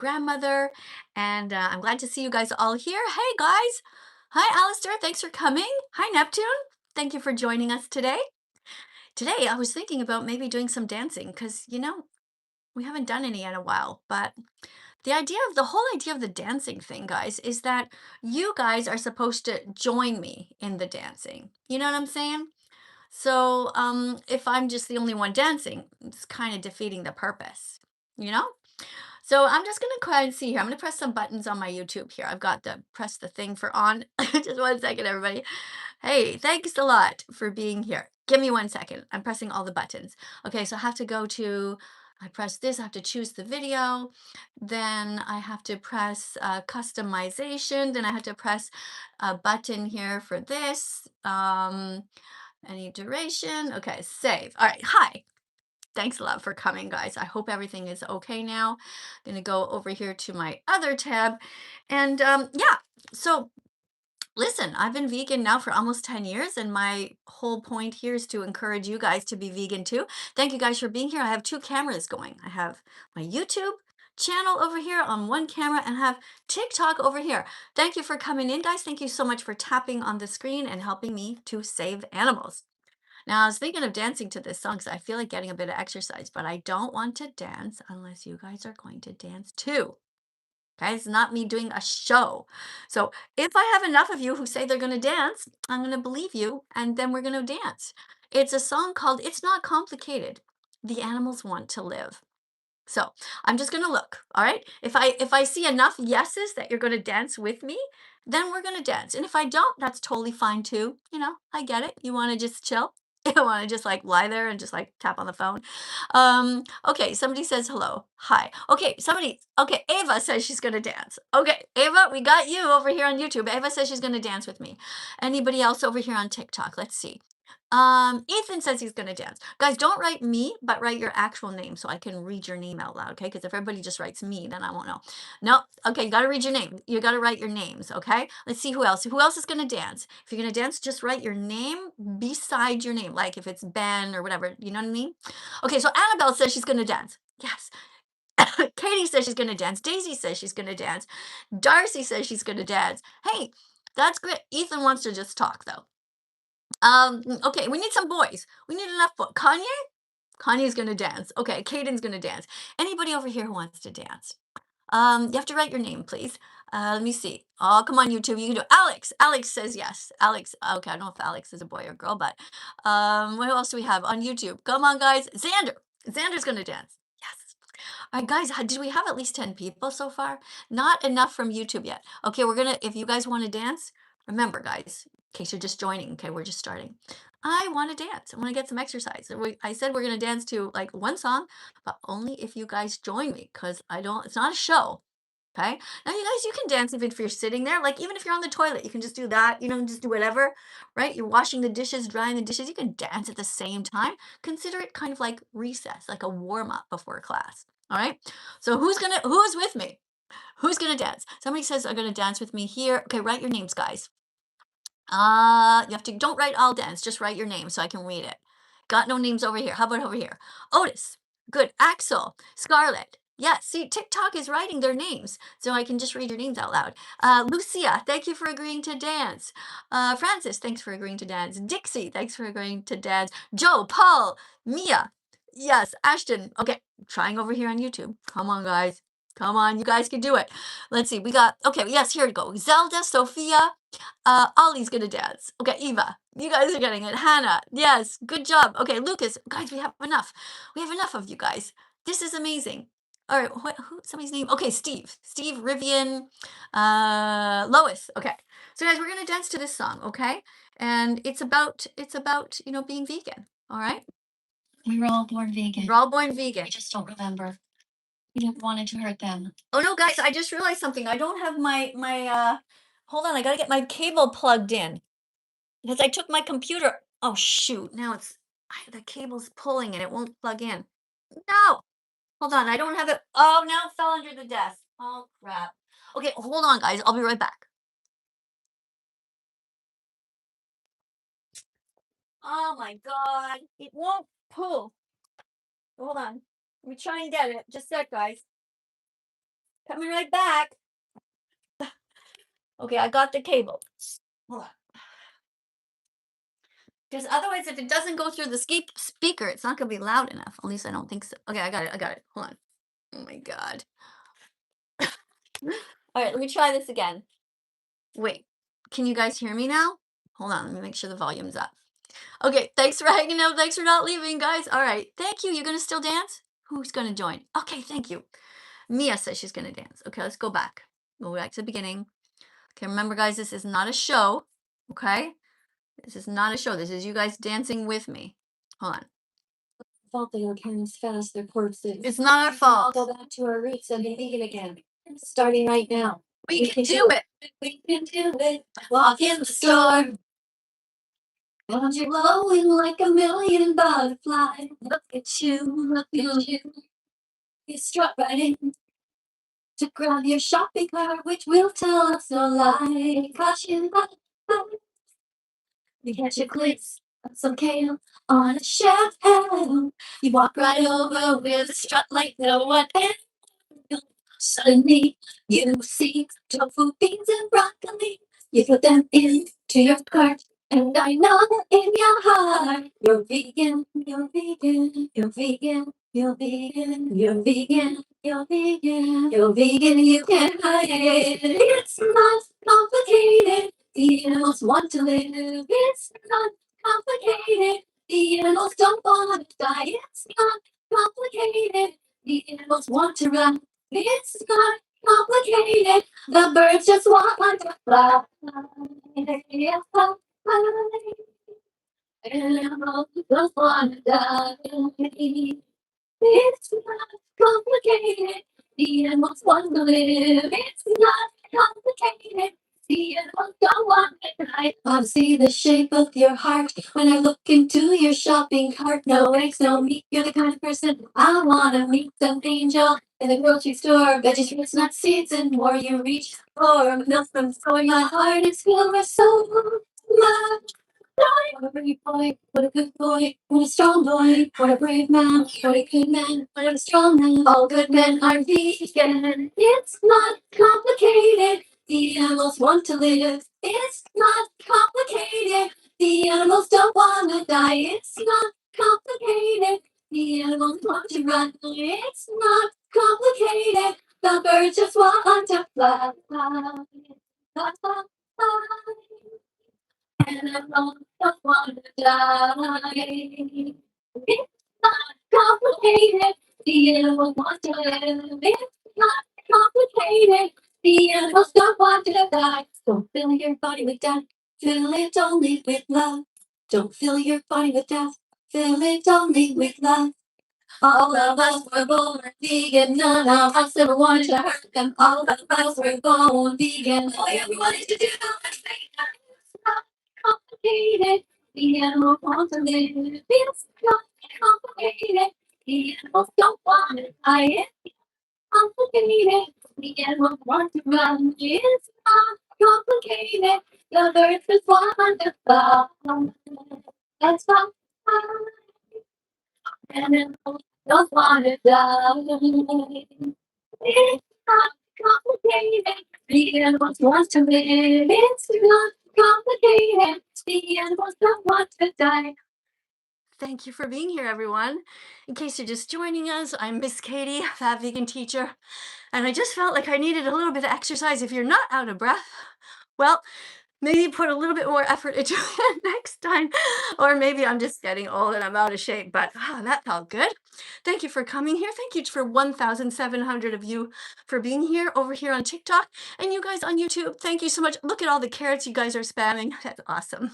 grandmother, and I'm glad to see you guys all here. Hey guys! Hi Alistair, thanks for coming. Hi Neptune, thank you for joining us today. Today I was thinking about maybe doing some dancing because, we haven't done any in a while, but the whole idea of the dancing thing, guys, is that you guys are supposed to join me in the dancing. You know what I'm saying? So, if I'm just the only one dancing, it's kind of defeating the purpose, you know? So I'm just gonna go ahead and see here. I'm gonna press some buttons on my YouTube here. I've got the press the thing for on. Just 1 second, everybody. Hey, thanks a lot for being here. Give me 1 second. I'm pressing all the buttons. Okay, so I have to go to, I press this, I have to choose the video. Then I have to press customization. Then I have to press a button here for this. Any duration. Okay, save. All right, hi. Thanks a lot for coming, guys. I hope everything is okay now. I'm gonna go over here to my other tab. And yeah, so listen, I've been vegan now for almost 10 years, and my whole point here is to encourage you guys to be vegan too. Thank you guys for being here. I have two cameras going. I have my YouTube channel over here on one camera and have TikTok over here. Thank you for coming in, guys. Thank you so much for tapping on the screen and helping me to save animals. Now, I was thinking of dancing to this song because I feel like getting a bit of exercise, but I don't want to dance unless you guys are going to dance too. Okay, it's not me doing a show. So if I have enough of you who say they're going to dance, I'm going to believe you, and then we're going to dance. It's a song called It's Not Complicated. The Animals Want to Live. So I'm just gonna look, all right? If I see enough yeses that you're gonna dance with me, then we're gonna dance. And if I don't, that's totally fine too. I get it. You wanna just chill? You wanna just like lie there and just like tap on the phone? Okay, somebody says hello. Hi. Okay, Ava says she's gonna dance. Okay, Ava, we got you over here on YouTube. Ava says she's gonna dance with me. Anybody else over here on TikTok? Let's see. Ethan says he's gonna dance. Guys, don't write me, but write your actual name so I can read your name out loud, okay? Because if everybody just writes me, then I won't know. No, okay, you gotta read your name. You gotta write your names, okay? Let's see who else. Who else is gonna dance? If you're gonna dance, just write your name beside your name, like if it's Ben or whatever, you know what I mean? Okay, so Annabelle says she's gonna dance. Yes. Katie says she's gonna dance. Daisy says she's gonna dance. Darcy says she's gonna dance. Hey, that's great. Ethan wants to just talk though. Okay, we need some boys. We need enough boys. Kanye? Kanye's gonna dance. Okay, Caden's gonna dance. Anybody over here who wants to dance? You have to write your name, please. Let me see. Oh, come on, YouTube. You can do Alex. Alex says yes. Alex. Okay, I don't know if Alex is a boy or girl, but what else do we have on YouTube? Come on, guys. Xander. Xander's gonna dance. Yes. All right, guys. Did we have at least 10 people so far? Not enough from YouTube yet. Okay, if you guys want to dance, remember, guys, in case you're just joining, okay, we're just starting. I want to dance. I want to get some exercise. I said we're going to dance to like one song, but only if you guys join me because it's not a show. Okay. Now, you guys, you can dance even if you're sitting there. Like, even if you're on the toilet, you can just do that, just do whatever, right? You're washing the dishes, drying the dishes. You can dance at the same time. Consider it kind of like recess, like a warm up before class. All right. So, who's with me? Who's going to dance? Somebody says, I'm going to dance with me here. Okay. Write your names, guys. Don't write all dance, just write your name so I can read it. Got no names over here. How about over here? Otis. Good. Axel. Scarlett. Yeah, see, TikTok is writing their names, so I can just read your names out loud. Lucia, thank you for agreeing to dance. Francis, thanks for agreeing to dance. Dixie, thanks for agreeing to dance. Joe, Paul, Mia, yes, Ashton. Okay, trying over here on YouTube. Come on, guys. Come on, you guys can do it. Let's see, okay, yes, here we go. Zelda, Sophia, Ollie's gonna dance. Okay, Eva, you guys are getting it. Hannah, yes, good job. Okay, Lucas, guys, we have enough. We have enough of you guys. This is amazing. All right, somebody's name? Okay, Steve, Rivian, Lois. Okay, so guys, we're gonna dance to this song, okay? And it's about being vegan. All right. We were all born vegan. We're all born vegan. We just don't remember. We didn't want it to hurt them. Oh no, guys, I just realized something. I don't have my hold on, I gotta get my cable plugged in. Because I took my computer. Oh shoot, now the cable's pulling and it won't plug in. No! Hold on, I don't have it. Oh, now it fell under the desk. Oh crap. Okay, hold on, guys. I'll be right back. Oh my god. It won't pull. Hold on. Let me try and get it. Just a sec, guys. Coming right back. Okay, I got the cable. Hold on. Because otherwise, if it doesn't go through the speaker, it's not going to be loud enough. At least I don't think so. Okay, I got it. I got it. Hold on. Oh my God. All right, let me try this again. Wait, can you guys hear me now? Hold on, let me make sure the volume's up. Okay, thanks for hanging out. Thanks for not leaving, guys. All right, thank you. You're going to still dance? Who's going to join? Okay, thank you. Mia says she's going to dance. Okay, let's go back. Go back to the beginning. Okay, remember, guys, this is not a show. Okay? This is not a show. This is you guys dancing with me. Hold on. Fault they were carrying as fast their corpses. It's not our We can all fault. go back to our roots and be vegan again. Starting right now. We can do it. We can do it. Walk in the store. And you're glowing like a million butterflies. Look at you, look at you. You struck right in to grab your shopping cart, which will tell us no lie. Caution, you catch a glimpse of some kale on a shelf. You walk right over with a strut like no one else. Suddenly, you see tofu, beans, and broccoli. You put them into your cart, and I know in your heart you're vegan, you're vegan, you're vegan, you're vegan, you're vegan, you're vegan, you're vegan. You can't hide it. It's not complicated. The animals want to live. It's not complicated. The animals don't want to die. It's not complicated. The animals want to run. It's not complicated. The birds just want to fly. Animals don't want to die. It's not complicated. The animals want to live. It's not complicated. The animals don't want to die. I see the shape of your heart when I look into your shopping cart. No eggs, no meat. You're the kind of person I wanna meet. Some angel in the grocery store. Veggies, fruits, nuts, seeds, and more. You reach for milk from soy. My heart is filled with so much. What a brave boy, what a good boy, what a strong boy, what a brave man, what a good man, what a strong man. All good men are vegan. It's not complicated. The animals want to live. It's not complicated. The animals don't want to die. It's not complicated. The animals want to run. It's not complicated. The birds just want to fly. Fly, fly, fly, fly. And I don't want to die. It's not complicated. The animals want to live. It's not complicated. The animals don't want to die. Don't fill your body with death. Fill it only with love. Don't fill your body with death. Fill it only with love. All of us were born vegan, none of us ever wanted to hurt them. All of us were born vegan, all you ever wanted to do was make them. It's not complicated. The animals want to live. It's not complicated. The animals don't want to die. It's complicated. The animals want to run. It's not complicated. The birds just want to fly. That's fine. And then don't wanna die. It's not complicated. The animals want to live. It's not complicated. The animals don't want to die. Thank you for being here, everyone. In case you're just joining us, I'm Miss Katie, that vegan teacher, and I just felt like I needed a little bit of exercise. If you're not out of breath, well, maybe put a little bit more effort into it next time. Or maybe I'm just getting old and I'm out of shape, but that felt good. Thank you for coming here. Thank you for 1,700 of you for being here over here on TikTok. And you guys on YouTube, thank you so much. Look at all the carrots you guys are spamming. That's awesome.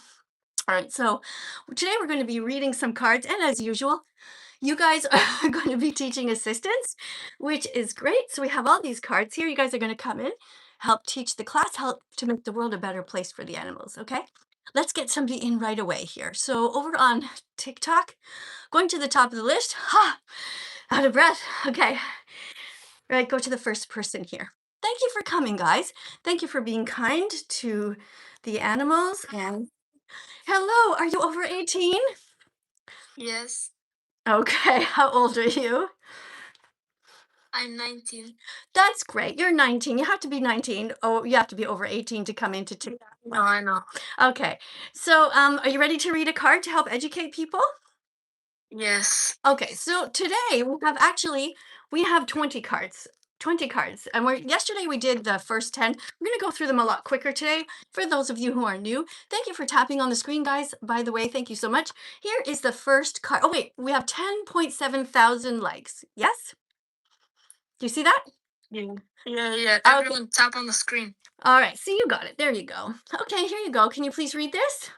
All right, so today we're going to be reading some cards, and as usual, you guys are going to be teaching assistants, which is great. So we have all these cards here. You guys are going to come in, help teach the class, help to make the world a better place for the animals, okay? Let's get somebody in right away here. So over on TikTok, going to the top of the list, out of breath. Okay, right, go to the first person here. Thank you for coming, guys. Thank you for being kind to the animals. And hello, are you over 18? Yes, Okay, how old are you? I'm 19. That's great. You're 19. You have to be 19. Oh, you have to be over 18 to come into two. No, I know. Okay. So, are you ready to read a card to help educate people? Yes. Okay. So today we have 20 cards. 20 cards. And yesterday we did the first 10. We're going to go through them a lot quicker today. For those of you who are new, thank you for tapping on the screen, guys. By the way, thank you so much. Here is the first card. Oh, wait, we have 10.7 thousand likes. Yes? Do you see that? Yeah. Yeah. Okay. Everyone tap on the screen. All right. See, you got it. There you go. Okay, here you go. Can you please read this?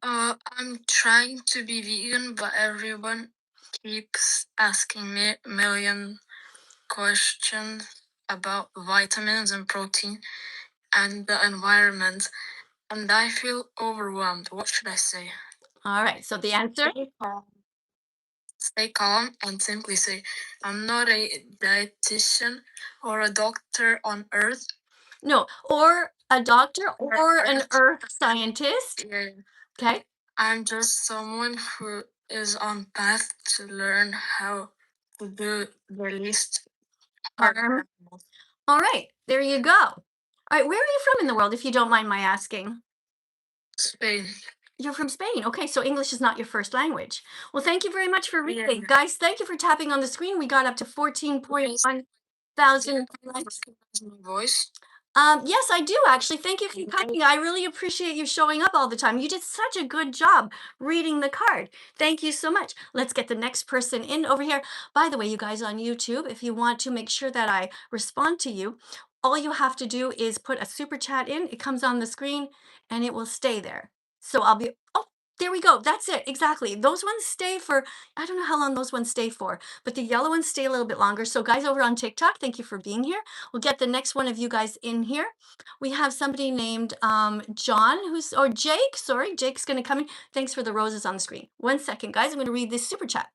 I'm trying to be vegan, but everyone keeps asking me a million questions about vitamins and protein and the environment, and I feel overwhelmed. What should I say? All right. So the answer? Stay calm and simply say, I'm not a dietitian or a doctor on earth. No, or a doctor or an Earth. earth scientist. Yeah. Okay. I'm just someone who is on path to learn how to do the least harm Harm. animals. All right. There you go. All right. Where are you from in the world, if you don't mind my asking? Spain. You're from Spain. Okay, so English is not your first language. Well, thank you very much for Yeah. reading. Guys, thank you for tapping on the screen. We got up to 14.1 thousand likes. Recognize my voice. Yes, I do actually. Thank you for coming. I really appreciate you showing up all the time. You did such a good job reading the card. Thank you so much. Let's get the next person in over here. By the way, you guys on YouTube, if you want to make sure that I respond to you, all you have to do is put a super chat in. It comes on the screen and it will stay there. So oh, there we go. That's it. Exactly. Those ones stay for, I don't know how long those ones stay for, but the yellow ones stay a little bit longer. So, guys over on TikTok, thank you for being here. We'll get the next one of you guys in here. We have somebody named John, or Jake. Sorry, Jake's going to come in. Thanks for the roses on the screen. 1 second, guys. I'm going to read this super chat.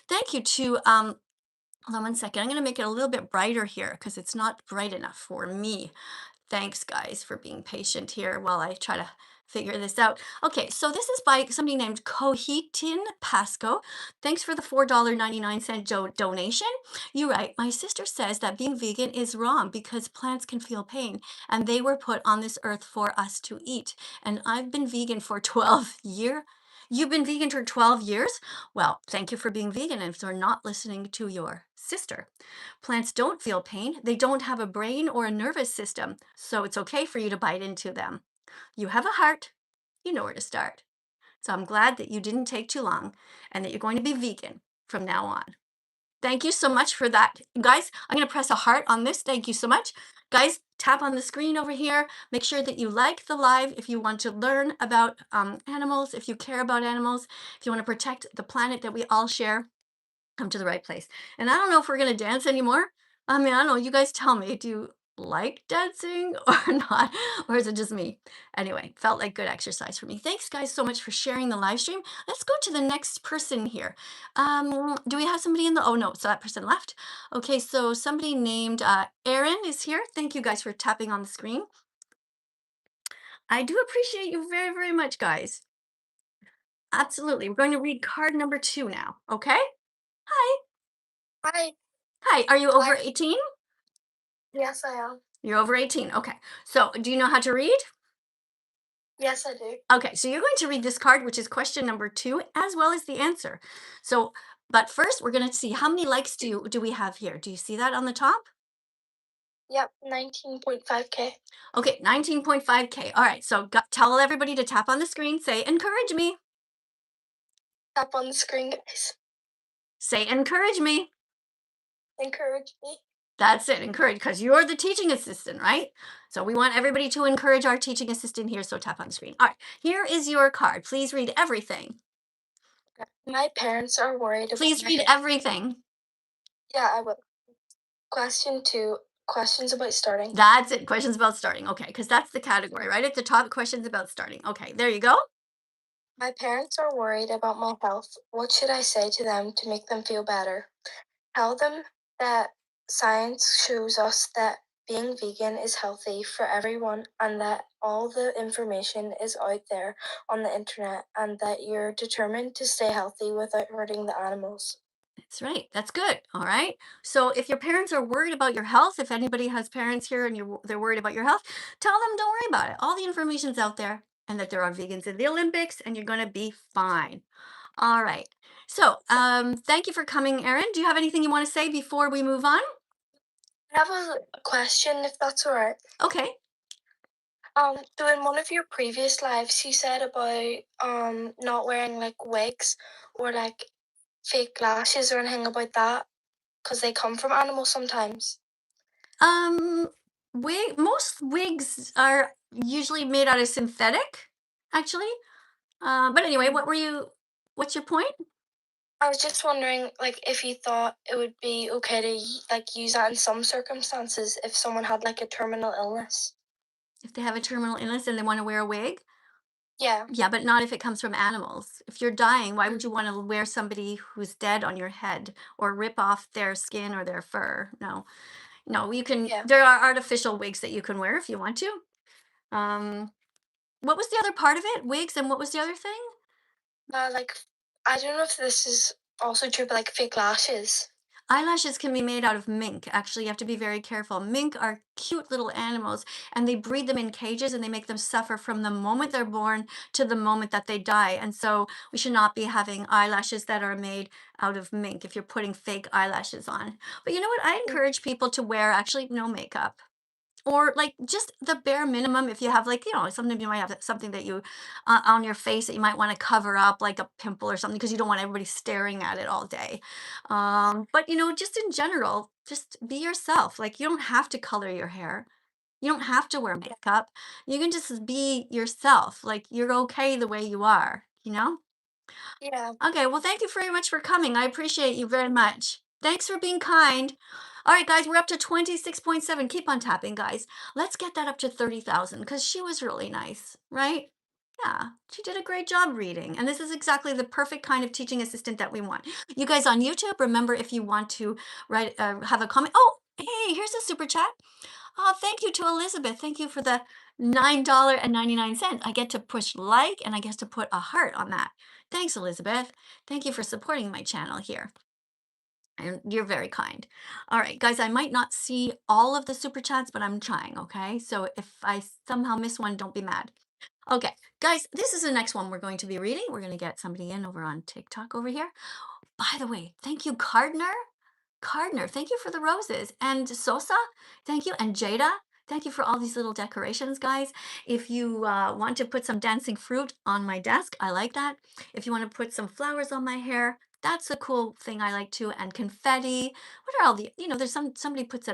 Thank you to, hold on 1 second. I'm going to make it a little bit brighter here because it's not bright enough for me. Thanks, guys, for being patient here while I try to figure this out. Okay, so this is by somebody named Cohitin Pasco. Thanks for the $4.99 donation. You write, my sister says that being vegan is wrong because plants can feel pain and they were put on this earth for us to eat. And I've been vegan for 12 years. You've been vegan for 12 years? Well, thank you for being vegan and for not listening to your sister. Plants don't feel pain. They don't have a brain or a nervous system, so it's okay for you to bite into them. You have a heart. You know where to start. So I'm glad that you didn't take too long and that you're going to be vegan from now on. Thank you so much for that. Guys, I'm going to press a heart on this. Thank you so much. Guys, tap on the screen over here. Make sure that you like the live if you want to learn about animals, if you care about animals, if you want to protect the planet that we all share. Come to the right place. And I don't know if we're gonna dance anymore. I mean, I don't know. You guys tell me. Do you like dancing or not? Or is it just me? Anyway, felt like good exercise for me. Thanks, guys, so much for sharing the live stream. Let's go to the next person here. Do we have somebody in the? Oh no, so that person left. Okay, so somebody named Aaron is here. Thank you guys for tapping on the screen. I do appreciate you very, very much, guys. Absolutely. We're going to read card number 2 now. Okay. Hi. Hi. Hi. Are you over Hi. 18? Yes, I am. You're over 18. Okay. So, do you know how to read? Yes, I do. Okay. So, you're going to read this card, which is question number 2, as well as the answer. So, but first, we're going to see how many likes do we have here? Do you see that on the top? Yep, 19.5K. Okay, 19.5K. All right. So, tell everybody to tap on the screen. Say, encourage me. Tap on the screen, guys. Say, encourage me. Encourage me. That's it. Encourage, because you're the teaching assistant, right? So, we want everybody to encourage our teaching assistant here. So, tap on the screen. All right. Here is your card. Please read everything. My parents are worried about Please my read everything. Yeah, I will. Question 2. Questions about starting. That's it. Questions about starting. Okay, because that's the category, right? At the top, questions about starting. Okay, there you go. My parents are worried about my health. What should I say to them to make them feel better? Tell them that science shows us that being vegan is healthy for everyone and that all the information is out there on the internet and that you're determined to stay healthy without hurting the animals. That's right. That's good. All right. So if your parents are worried about your health, if anybody has parents here and they're worried about your health, tell them don't worry about it. All the information's out there and that there are vegans in the Olympics and you're going to be fine. All right. So, thank you for coming, Erin. Do you have anything you want to say before we move on? I have a question, if that's all right. Okay. So in one of your previous lives, you said about not wearing like wigs or like fake lashes or anything about that because they come from animals sometimes. Um, most wigs are usually made out of synthetic, actually. But anyway, what's your point? I was just wondering, like, if you thought it would be okay to like use that in some circumstances if someone had like a terminal illness. If they have a terminal illness and they want to wear a wig? Yeah. Yeah, but not if it comes from animals. If you're dying, why would Mm. you want to wear somebody who's dead on your head or rip off their skin or their fur? No, no, Yeah. there are artificial wigs that you can wear if you want to. Um, what was the other part of it? Wigs, and what was the other thing? Like, I don't know if this is also true, but like fake lashes. Eyelashes can be made out of mink. Actually, you have to be very careful. Mink are cute little animals, and they breed them in cages and they make them suffer from the moment they're born to the moment that they die. And so we should not be having eyelashes that are made out of mink if you're putting fake eyelashes on. But you know what? I Mm. encourage people to wear actually no makeup. Or like just the bare minimum if you have like, sometimes you might have something that you on your face that you might want to cover up, like a pimple or something, because you don't want everybody staring at it all day. But just in general, just be yourself. Like you don't have to color your hair. You don't have to wear makeup. You can just be yourself. Like you're okay the way you are, you know? Yeah. Okay, well, thank you very much for coming. I appreciate you very much. Thanks for being kind. All right, guys, we're up to 26.7. Keep on tapping, guys. Let's get that up to 30,000 because she was really nice, right? Yeah, she did a great job reading. And this is exactly the perfect kind of teaching assistant that we want. You guys on YouTube, remember if you want to have a comment. Oh, hey, here's a super chat. Oh, thank you to Elizabeth. Thank you for the $9.99. I get to push like and I get to put a heart on that. Thanks, Elizabeth. Thank you for supporting my channel here. And you're very kind. All right, guys, I might not see all of the super chats, but I'm trying, okay? So if I somehow miss one, don't be mad. Okay, guys, this is the next one we're going to be reading. We're going to get somebody in over on TikTok over here. By the way, thank you, Cardner. Cardner, thank you for the roses. And Sosa, thank you. And Jada, thank you for all these little decorations, guys. If you want to put some dancing fruit on my desk, I like that. If you want to put some flowers on my hair, that's a cool thing I like too. And confetti. What are all there's somebody puts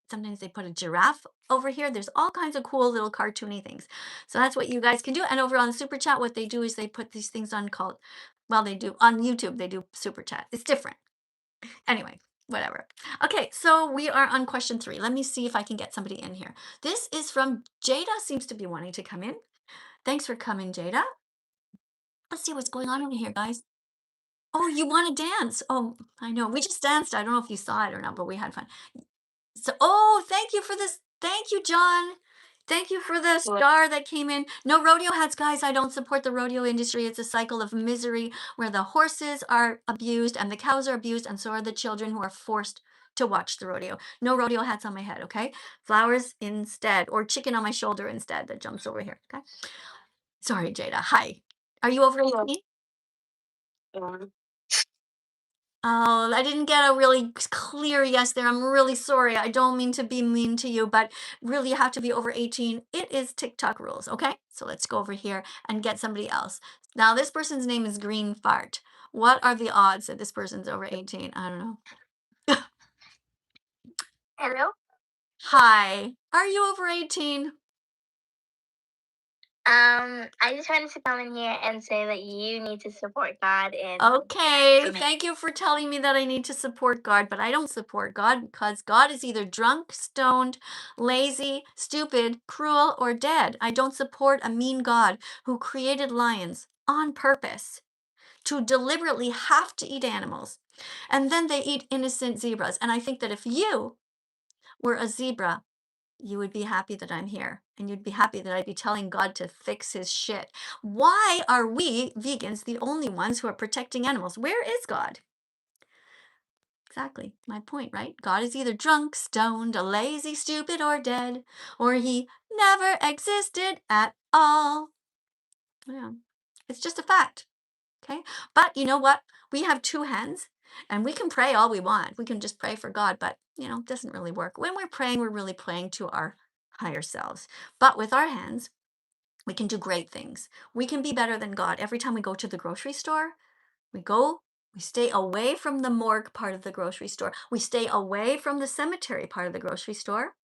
sometimes they put a giraffe over here. There's all kinds of cool little cartoony things. So that's what you guys can do. And over on the super chat, what they do is they put these things on called, well, they do on YouTube, they do super chat. It's different. Anyway, whatever. Okay, so we are on question 3. Let me see if I can get somebody in here. This is from Jada, seems to be wanting to come in. Thanks for coming, Jada. Let's see what's going on over here, guys. Oh, you want to dance? Oh, I know. We just danced. I don't know if you saw it or not, but we had fun. So, oh, thank you for this. Thank you, John. Thank you for the star that came in. No rodeo hats, guys. I don't support the rodeo industry. It's a cycle of misery where the horses are abused and the cows are abused, and so are the children who are forced to watch the rodeo. No rodeo hats on my head, okay? Flowers instead, or chicken on my shoulder instead that jumps over here, okay? Sorry, Jada. Hi. Are you over 18? Yeah. Oh, I didn't get a really clear yes there. I'm really sorry. I don't mean to be mean to you, but really you have to be over 18. It is TikTok rules, okay? So let's go over here and get somebody else. Now, this person's name is Green Fart. What are the odds that this person's over 18? I don't know. Hello. Hi. Are you over 18? I just wanted to come in here and say that you need to support God and Okay, thank you for telling me that I need to support God, but I don't support God because God is either drunk, stoned, lazy, stupid, cruel, or dead. I don't support a mean God who created lions on purpose to deliberately have to eat animals. And then they eat innocent zebras. And I think that if you were a zebra, you would be happy that I'm here and you'd be happy that I'd be telling God to fix his shit. Why are we vegans the only ones who are protecting animals? Where is God? exactly my point, right? God is either drunk, stoned, a lazy, stupid, or dead, or he never existed at all. Yeah, it's just a fact. Okay. But you know what? We have two hands and we can pray all we want. We can just pray for God, but it doesn't really work. When we're praying, we're really praying to our higher selves. But with our hands, we can do great things. We can be better than God. Every time we go to the grocery store, we go, we stay away from the morgue part of the grocery store. We stay away from the cemetery part of the grocery store.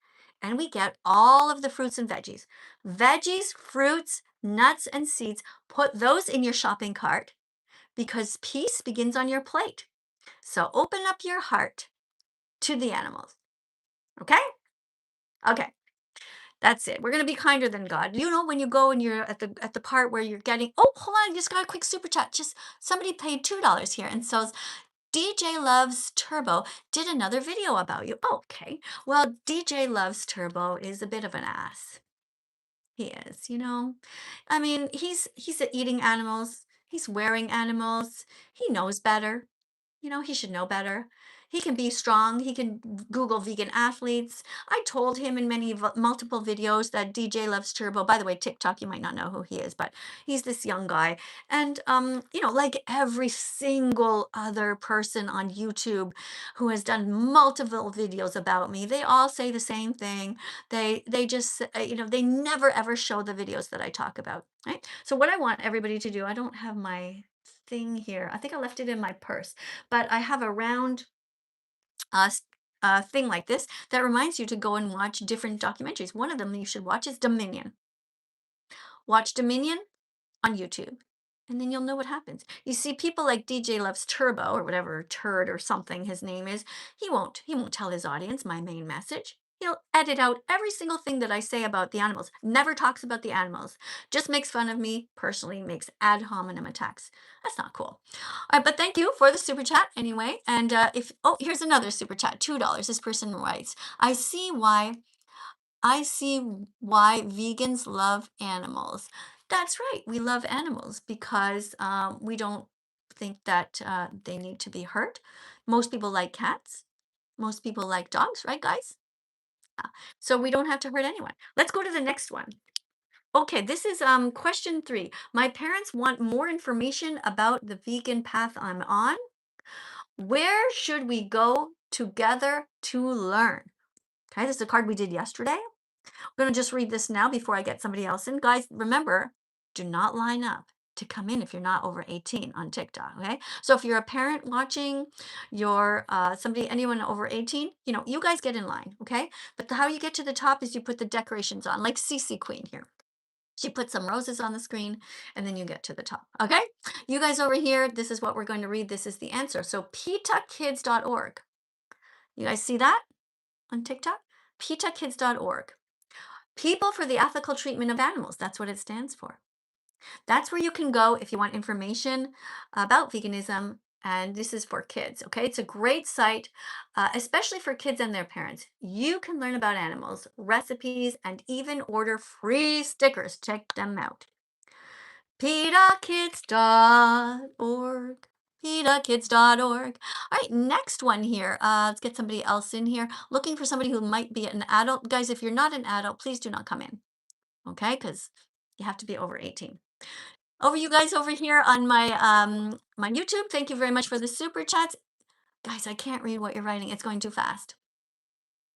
And we get all of the fruits and veggies. Veggies, fruits, nuts, and seeds. Put those in your shopping cart because peace begins on your plate. So open up your heart to the animals. Okay? Okay. That's it. We're gonna be kinder than God. When you go and you're at the part where you're getting, oh, hold on, I just got a quick super chat. Just somebody paid $2 here and says DJ Loves Turbo did another video about you. Oh, okay. Well, DJ Loves Turbo is a bit of an ass. He is. I mean, he's eating animals, he's wearing animals, he knows better. He should know better. He can be strong. He can Google vegan athletes. I told him in multiple videos that DJ Loves Turbo. By the way, TikTok, you might not know who he is, but he's this young guy. And, like every single other person on YouTube who has done multiple videos about me, they all say the same thing. They just, they never ever show the videos that I talk about. Right. So what I want everybody to do, I don't have my thing here. I think I left it in my purse, but I have a round thing like this that reminds you to go and watch different documentaries. One of them you should watch is Dominion. Watch Dominion on YouTube. And then you'll know what happens. You see, people like DJ Loves Turbo or whatever turd or something his name is, he won't tell his audience my main message. He'll edit out every single thing that I say about the animals. Never talks about the animals. Just makes fun of me personally, makes ad hominem attacks. That's not cool. All right, but thank you for the super chat anyway. And here's another super chat, $2. This person writes, I see why vegans love animals. That's right. We love animals because we don't think that they need to be hurt. Most people like cats. Most people like dogs, right, guys? So we don't have to hurt anyone. Let's go to the next one. Okay, this is question 3. My parents want more information about the vegan path I'm on. Where should we go together to learn? Okay, this is a card we did yesterday. I'm going to just read this now before I get somebody else in. Guys, remember, do not line up to come in if you're not over 18 on TikTok, okay? So if you're a parent watching, you're anyone over 18, you guys get in line, okay? But how you get to the top is you put the decorations on, like CC Queen here. She put some roses on the screen and then you get to the top, okay? You guys over here, this is what we're going to read. This is the answer. So petakids.org. You guys see that on TikTok? petakids.org. People for the Ethical Treatment of Animals. That's what it stands for. That's where you can go if you want information about veganism. And this is for kids. Okay. It's a great site, especially for kids and their parents. You can learn about animals, recipes, and even order free stickers. Check them out. PETAKids.org. PETAKids.org. All right, next one here. Let's get somebody else in here. Looking for somebody who might be an adult. Guys, if you're not an adult, please do not come in. Okay, because you have to be over 18. Over you guys over here on my YouTube. Thank you very much for the super chats. Guys, I can't read what you're writing. It's going too fast.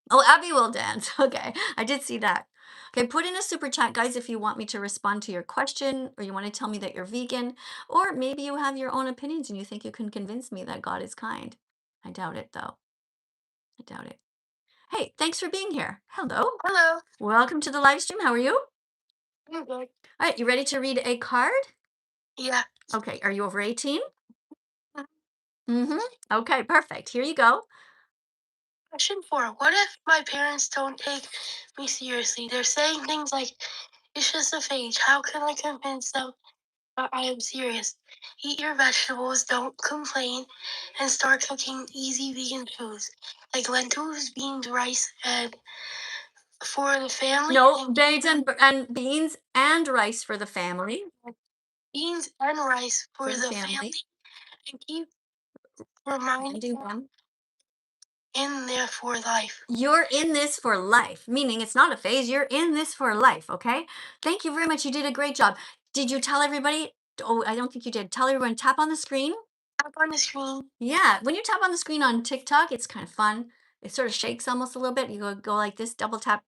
Oh, Abby will dance. Okay, I did see that. Okay, put in a super chat, guys, if you want me to respond to your question or you want to tell me that you're vegan, or maybe you have your own opinions and you think you can convince me that God is kind. I doubt it, though. I doubt it. Hey, thanks for being here. Hello. Hello. Welcome to the live stream. How are you? I'm good. All right, you ready to read a card? Yeah. Okay, are you over 18? Mm. Mm-hmm. Okay, perfect. Here you go. Question 4. What if my parents don't take me seriously? They're saying things like, it's just a phase. How can I convince them that I am serious? Eat your vegetables, don't complain, and start cooking easy vegan foods like lentils, beans, rice, and for the family. No, And beans and rice for the family. beans and rice for For the the family. family. And keep reminding Reminding them. in there for life. You're in this for life, meaning it's not a phase. You're in this for life. Okay. Thank you very much. You did a great job. Did you tell everybody? Oh, I don't think you did. Tell everyone, tap on the screen. Up on the screen. Yeah. When you tap on the screen on TikTok, it's kind of fun. It sort of shakes almost a little bit. You go like this, double tap,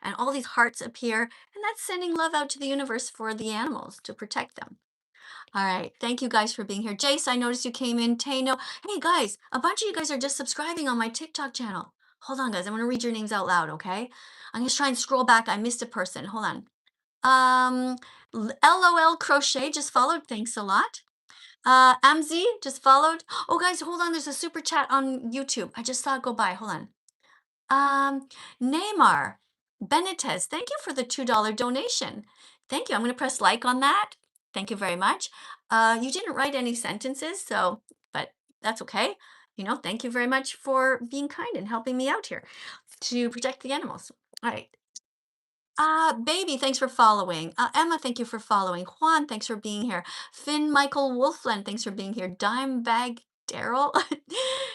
and all these hearts appear. And that's sending love out to the universe for the animals to protect them. All right. Thank you guys for being here. Jace, I noticed you came in. Tano. Hey guys, a bunch of you guys are just subscribing on my TikTok channel. Hold on, guys. I'm going to read your names out loud, okay? I'm going to try and scroll back. I missed a person. Hold on. LOL Crochet just followed. Thanks a lot. Amzi just followed. Oh, guys, hold on. There's a super chat on YouTube. I just saw it go by. Hold on. Neymar Benitez, thank you for the $2 donation. Thank you. I'm going to press like on that. Thank you very much. You didn't write any sentences, so, but that's okay. Thank you very much for being kind and helping me out here to protect the animals. All right. Baby, thanks for following. Emma, thank you for following. Juan, thanks for being here. Finn Michael Wolfland, thanks for being here. Dimebag Daryl.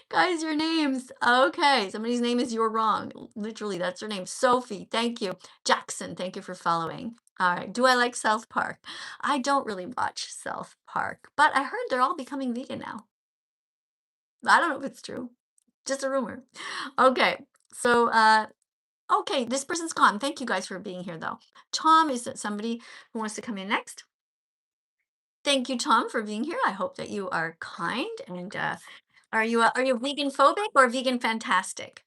Guys, your names. Okay, somebody's name is you're wrong. Literally, that's her name. Sophie, thank you. Jackson, thank you for following. All right. Do I like South Park? I don't really watch South Park, but I heard they're all becoming vegan now. I don't know if it's true. Just a rumor. Okay. So okay, this person's gone. Thank you guys for being here, though. Tom, is that somebody who wants to come in next? Thank you, Tom, for being here. I hope that you are kind. And are you vegan phobic or vegan fantastic?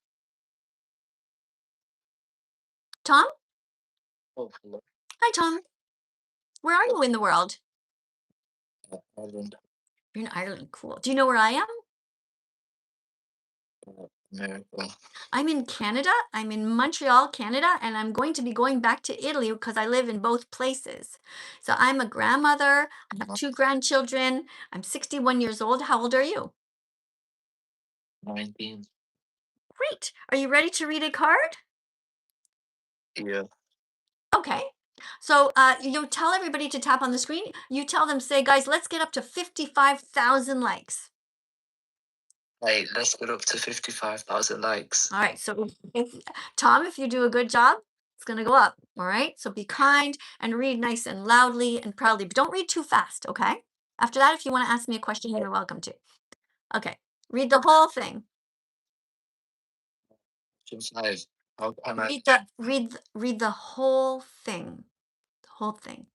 Tom? Oh, hello. Hi, Tom. Where are you in the world? Ireland, You're in Ireland. Cool. Do you know where I am? America. I'm in Canada. I'm in Montreal, Canada, and I'm going to be going back to Italy because I live in both places. So I'm a grandmother. I have two grandchildren. I'm 61 years old. How old are you? 19. Great. Are you ready to read a card? Yeah. Okay. So you tell everybody to tap on the screen. You tell them, say, guys, let's get up to 55,000 likes. Hey, let's get up to 55,000 likes. All right. So Tom, if you do a good job, it's going to go up. All right. So be kind and read nice and loudly and proudly, but don't read too fast. Okay. After that, if you want to ask me a question, you're welcome to. Okay. Read the whole thing. Just like, how can I Read the whole thing. The whole thing.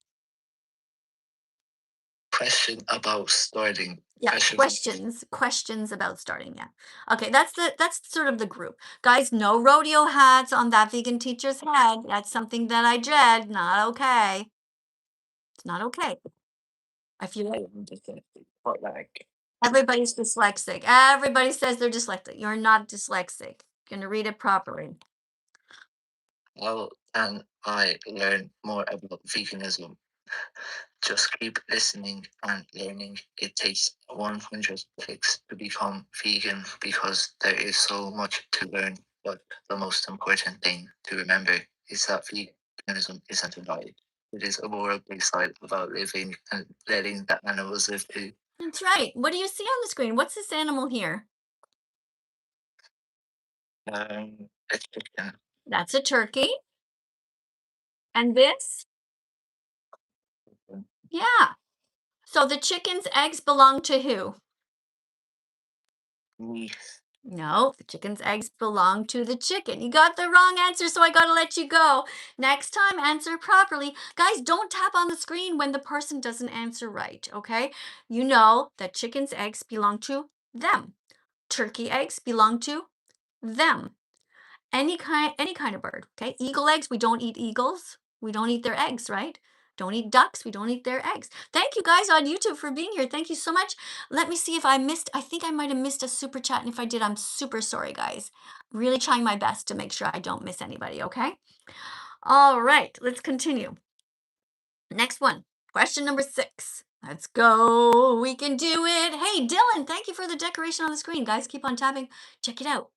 question about starting? Yeah, Question. questions about starting. Yeah. Okay, that's sort of the group. Guys, no rodeo hats on that vegan teacher's head. That's something that I dread. Not okay. It's not okay. I feel like But like, everybody's dyslexic. Everybody says they're dyslexic. You're not dyslexic. You're gonna read it properly. how can I learn more about veganism? Just keep listening and learning. It takes 100 clicks to become vegan because there is so much to learn. But the most important thing to remember is that veganism isn't a diet. It is a moral lifestyle about living and letting the animals live too. That's right. What do you see on the screen? What's this animal here? A chicken. That's a turkey. And this? Yeah. So the chicken's eggs belong to who? Me. No, the chicken's eggs belong to the chicken. You got the wrong answer, so I got to let you go. Next time, answer properly. Guys, don't tap on the screen when the person doesn't answer right, okay? You know that chicken's eggs belong to them. Turkey eggs belong to them. Any kind of bird, okay? Eagle eggs, we don't eat eagles. We don't eat their eggs, right? Don't eat ducks, we don't eat their eggs. Thank you guys on YouTube for being here. Thank you so much. Let me see if I think I might have missed a super chat, and if I did, I'm super sorry, guys. Really trying my best to make sure I don't miss anybody, okay? All right, let's continue. Next one, question number 6. Let's go. We can do it. Hey, Dylan, thank you for the decoration on the screen. Guys, keep on tapping. Check it out.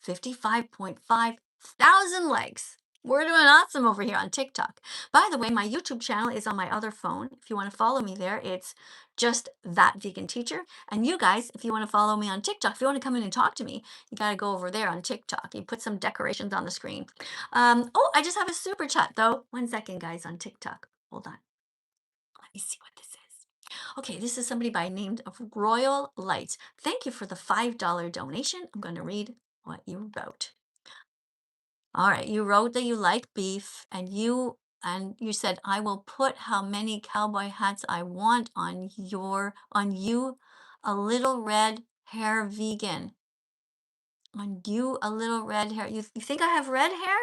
55.5 thousand likes. We're doing awesome over here on TikTok. By the way, my YouTube channel is on my other phone. If you want to follow me there, it's just that vegan teacher. And you guys, if you want to follow me on TikTok, if you want to come in and talk to me, you got to go over there on TikTok. You put some decorations on the screen. Oh, I just have a super chat though. 1 second, guys, on TikTok. Hold on. Let me see what this is. Okay, this is somebody by named of Royal Lights. Thank you for the $5 donation. I'm going to read what you wrote. All right, you wrote that you like beef and you said I will put how many cowboy hats I want on you a little red hair vegan. On you a little red hair. You think I have red hair?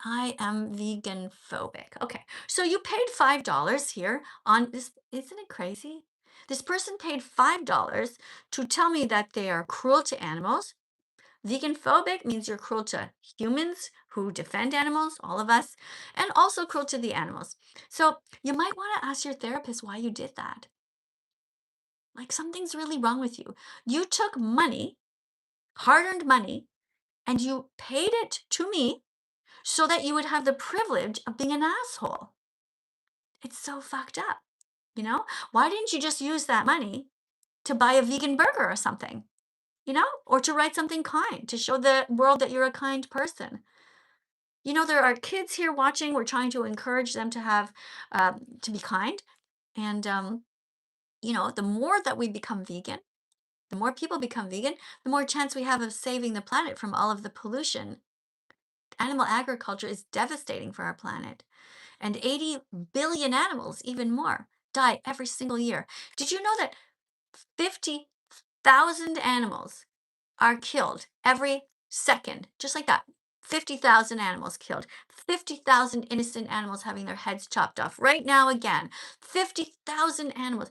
I am vegan phobic. Okay. So you paid $5 here on this. Isn't it crazy? This person paid $5 to tell me that they are cruel to animals. Vegan phobic means you're cruel to humans who defend animals, all of us, and also cruel to the animals. So you might want to ask your therapist why you did that. Like something's really wrong with you. You took money, hard earned money, and you paid it to me so that you would have the privilege of being an asshole. It's so fucked up, you know? Why didn't you just use that money to buy a vegan burger or something, or to write something kind to show the world that you're a kind person? There are kids here watching. We're trying to encourage them to be kind. And, the more that we become vegan, the more people become vegan, the more chance we have of saving the planet from all of the pollution. Animal agriculture is devastating for our planet. And 80 billion animals, even more, die every single year. Did you know that 50,000 animals are killed every second, just like that? 50,000 animals killed, 50,000 innocent animals having their heads chopped off. Right now, again, 50,000 animals.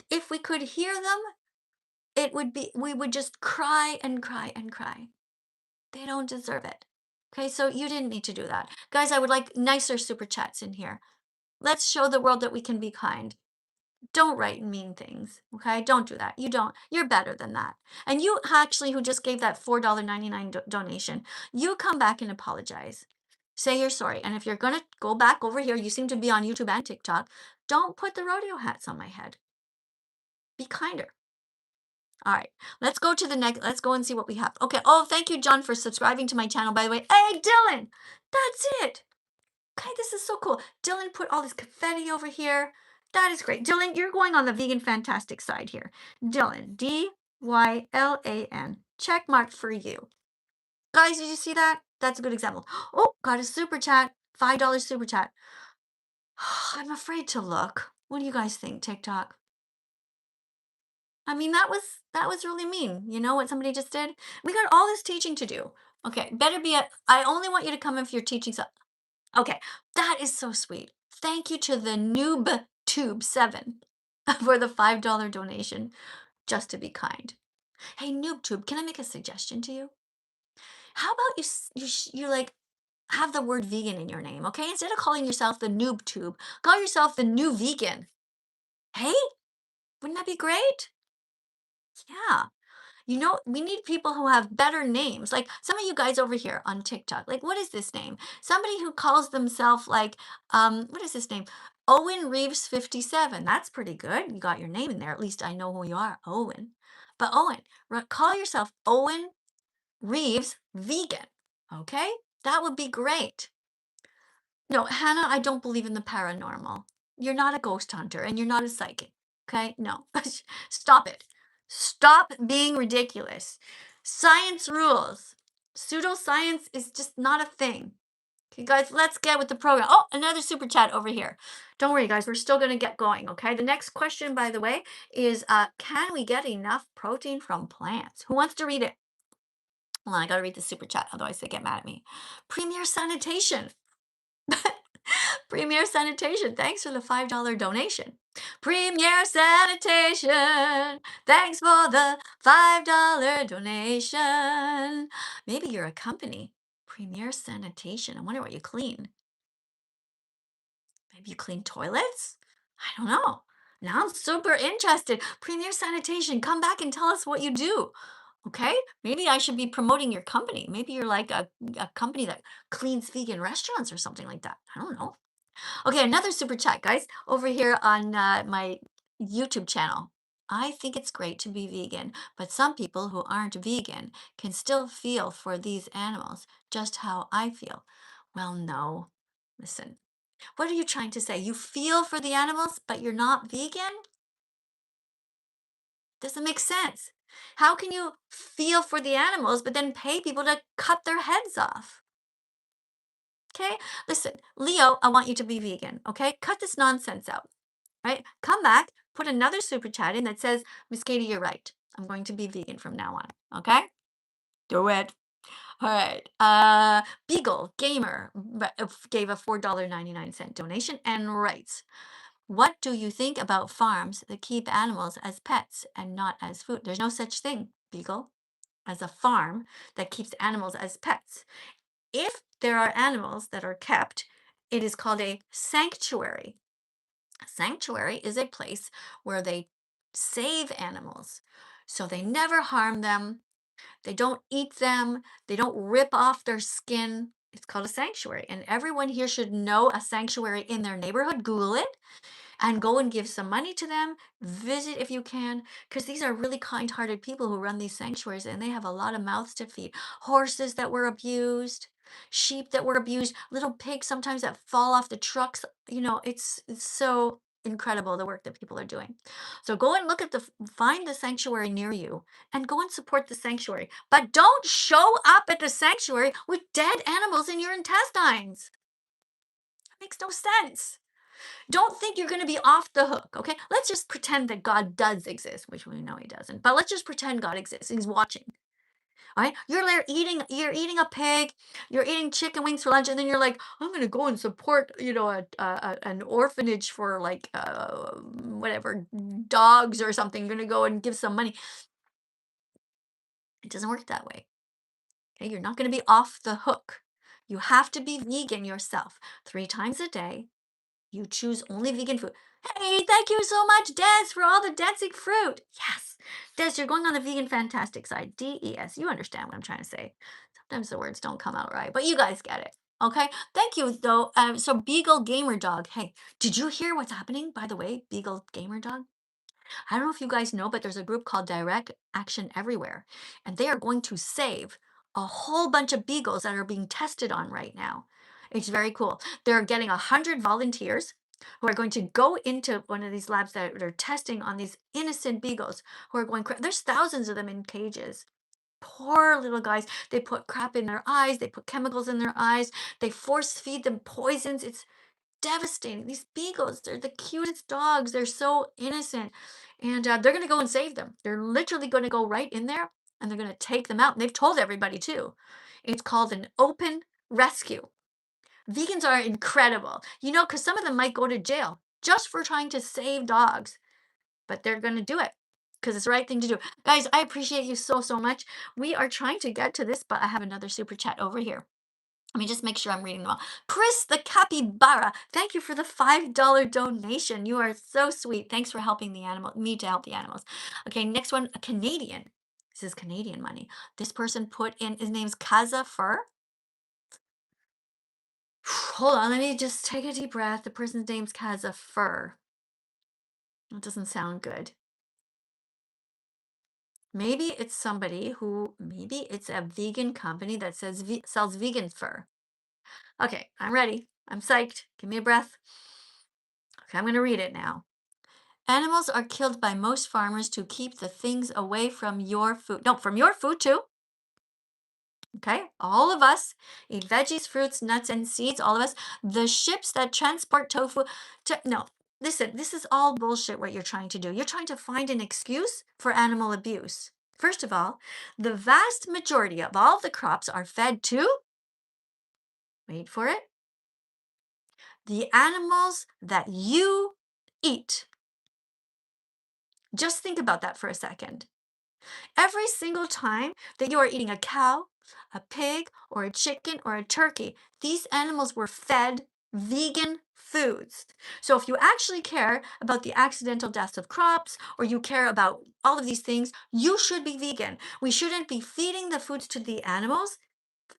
If we could hear them, we would just cry and cry and cry. They don't deserve it. Okay, so you didn't need to do that. Guys, I would like nicer super chats in here. Let's show the world that we can be kind. Don't write mean things, okay? Don't do that. You're better than that. And you actually, who just gave that $4.99 donation, you come back and apologize. Say you're sorry. And if you're going to go back over here, you seem to be on YouTube and TikTok, don't put the rodeo hats on my head. Be kinder. All right, let's go to the next. Let's go and see what we have. Okay. Oh, thank you, John, for subscribing to my channel, by the way. Hey, Dylan, that's it. Okay, this is so cool. Dylan put all this confetti over here. That is great. Dylan, you're going on the vegan fantastic side here. Dylan, Dylan, check mark for you. Guys, did you see that? That's a good example. Oh, got a super chat. $5 super chat. I'm afraid to look. What do you guys think, TikTok? I mean, that was really mean. You know what somebody just did? We got all this teaching to do. Okay, I only want you to come if you're teaching. So, okay, that is so sweet. Thank you to the Noob Tube 7 for the $5 donation just to be kind. Hey, Noob Tube, can I make a suggestion to you? How about you like have the word vegan in your name, okay? Instead of calling yourself the Noob Tube, call yourself the new vegan. Hey, wouldn't that be great? Yeah. We need people who have better names. Like some of you guys over here on TikTok. Like, what is this name? Somebody who calls themselves like, what is this name? Owen Reeves 57. That's pretty good. You got your name in there. At least I know who you are, Owen. But Owen, call yourself Owen Reeves Vegan. Okay? That would be great. No, Hannah, I don't believe in the paranormal. You're not a ghost hunter and you're not a psychic. Okay? No. Stop it. Stop being ridiculous. Science rules. Pseudoscience is just not a thing. Okay, guys, let's get with the program. Oh, another super chat over here. Don't worry, guys. We're still going to get going. Okay. The next question, by the way, is can we get enough protein from plants? Who wants to read it? Hold on, I got to read the super chat. Otherwise, they get mad at me. Premier Sanitation. Premier Sanitation, thanks for the $5 donation. Premier Sanitation, thanks for the $5 donation. Maybe you're a company. Premier Sanitation. I wonder what you clean. Maybe you clean toilets? I don't know. Now I'm super interested. Premier Sanitation, come back and tell us what you do. Okay? Maybe I should be promoting your company. Maybe you're like a company that cleans vegan restaurants or something like that. I don't know. Okay, another super chat, guys, over here on my YouTube channel. I think it's great to be vegan, but some people who aren't vegan can still feel for these animals just how I feel. Well, no. Listen, what are you trying to say? You feel for the animals, but you're not vegan? Doesn't make sense. How can you feel for the animals, but then pay people to cut their heads off? Okay? Listen, Leo, I want you to be vegan. Okay? Cut this nonsense out. Right? Come back, put another super chat in that says, Miss Katie, you're right. I'm going to be vegan from now on. Okay? Do it. All right. Beagle Gamer gave a $4.99 donation and writes, what do you think about farms that keep animals as pets and not as food? There's no such thing, Beagle, as a farm that keeps animals as pets. If there are animals that are kept, it is called a sanctuary. A sanctuary is a place where they save animals. So they never harm them, they don't eat them, they don't rip off their skin. It's called a sanctuary. And everyone here should know a sanctuary in their neighborhood. Google it and go and give some money to them. Visit if you can, because these are really kind hearted people who run these sanctuaries and they have a lot of mouths to feed. Horses that were abused, sheep that were abused, little pigs sometimes that fall off the trucks. It's so incredible the work that people are doing. So go and look at find the sanctuary near you and go and support the sanctuary. But don't show up at the sanctuary with dead animals in your intestines. It makes no sense. Don't think you're going to be off the hook, okay? Let's just pretend that God does exist, which we know he doesn't. But let's just pretend God exists. He's watching. All right? You're eating a pig, you're eating chicken wings for lunch, and then you're like, I'm going to go and support, an orphanage for like whatever dogs or something. Going to go and give some money. It doesn't work that way. Okay? You're not going to be off the hook. You have to be vegan yourself 3 times a day. You choose only vegan food. Hey, thank you so much, Des, for all the dancing fruit. Yes. Des, you're going on the vegan fantastic side. DES. You understand what I'm trying to say. Sometimes the words don't come out right, but you guys get it. Okay. Thank you, though. So, Beagle Gamer Dog. Hey, did you hear what's happening, by the way, Beagle Gamer Dog? I don't know if you guys know, but there's a group called Direct Action Everywhere, and they are going to save a whole bunch of beagles that are being tested on right now. It's very cool. They're getting 100 volunteers who are going to go into one of these labs that are testing on these innocent beagles who are there's thousands of them in cages. Poor little guys. They put crap in their eyes, they put chemicals in their eyes, they force feed them poisons. It's devastating. These beagles, they're the cutest dogs. They're so innocent. And they're going to go and save them. They're literally going to go right in there and they're going to take them out. And they've told everybody too. It's called an open rescue. Vegans are incredible, because some of them might go to jail just for trying to save dogs, but they're going to do it because it's the right thing to do. Guys, I appreciate you so, so much. We are trying to get to this, but I have another super chat over here. Let me just make sure I'm reading them all. Chris the Capybara, thank you for the $5 donation. You are so sweet. Thanks for helping me to help the animals. Okay, next one, a Canadian. This is Canadian money. This person put in, his name's Kaza Fur. Hold on, let me just take a deep breath. The person's name's Kaza Fur. That doesn't sound good. Maybe it's a vegan company that sells vegan fur. Okay, I'm ready. I'm psyched. Give me a breath. Okay, I'm going to read it now. Animals are killed by most farmers to keep the things away from your food. No, from your food too. Okay, all of us eat veggies, fruits, nuts, and seeds. All of us. The ships that transport tofu. No, listen, this is all bullshit what you're trying to do. You're trying to find an excuse for animal abuse. First of all, the vast majority of all the crops are fed to, wait for it, the animals that you eat. Just think about that for a second. Every single time that you are eating a cow, a pig, or a chicken, or a turkey, these animals were fed vegan foods. So if you actually care about the accidental deaths of crops or you care about all of these things, you should be vegan. We shouldn't be feeding the foods to the animals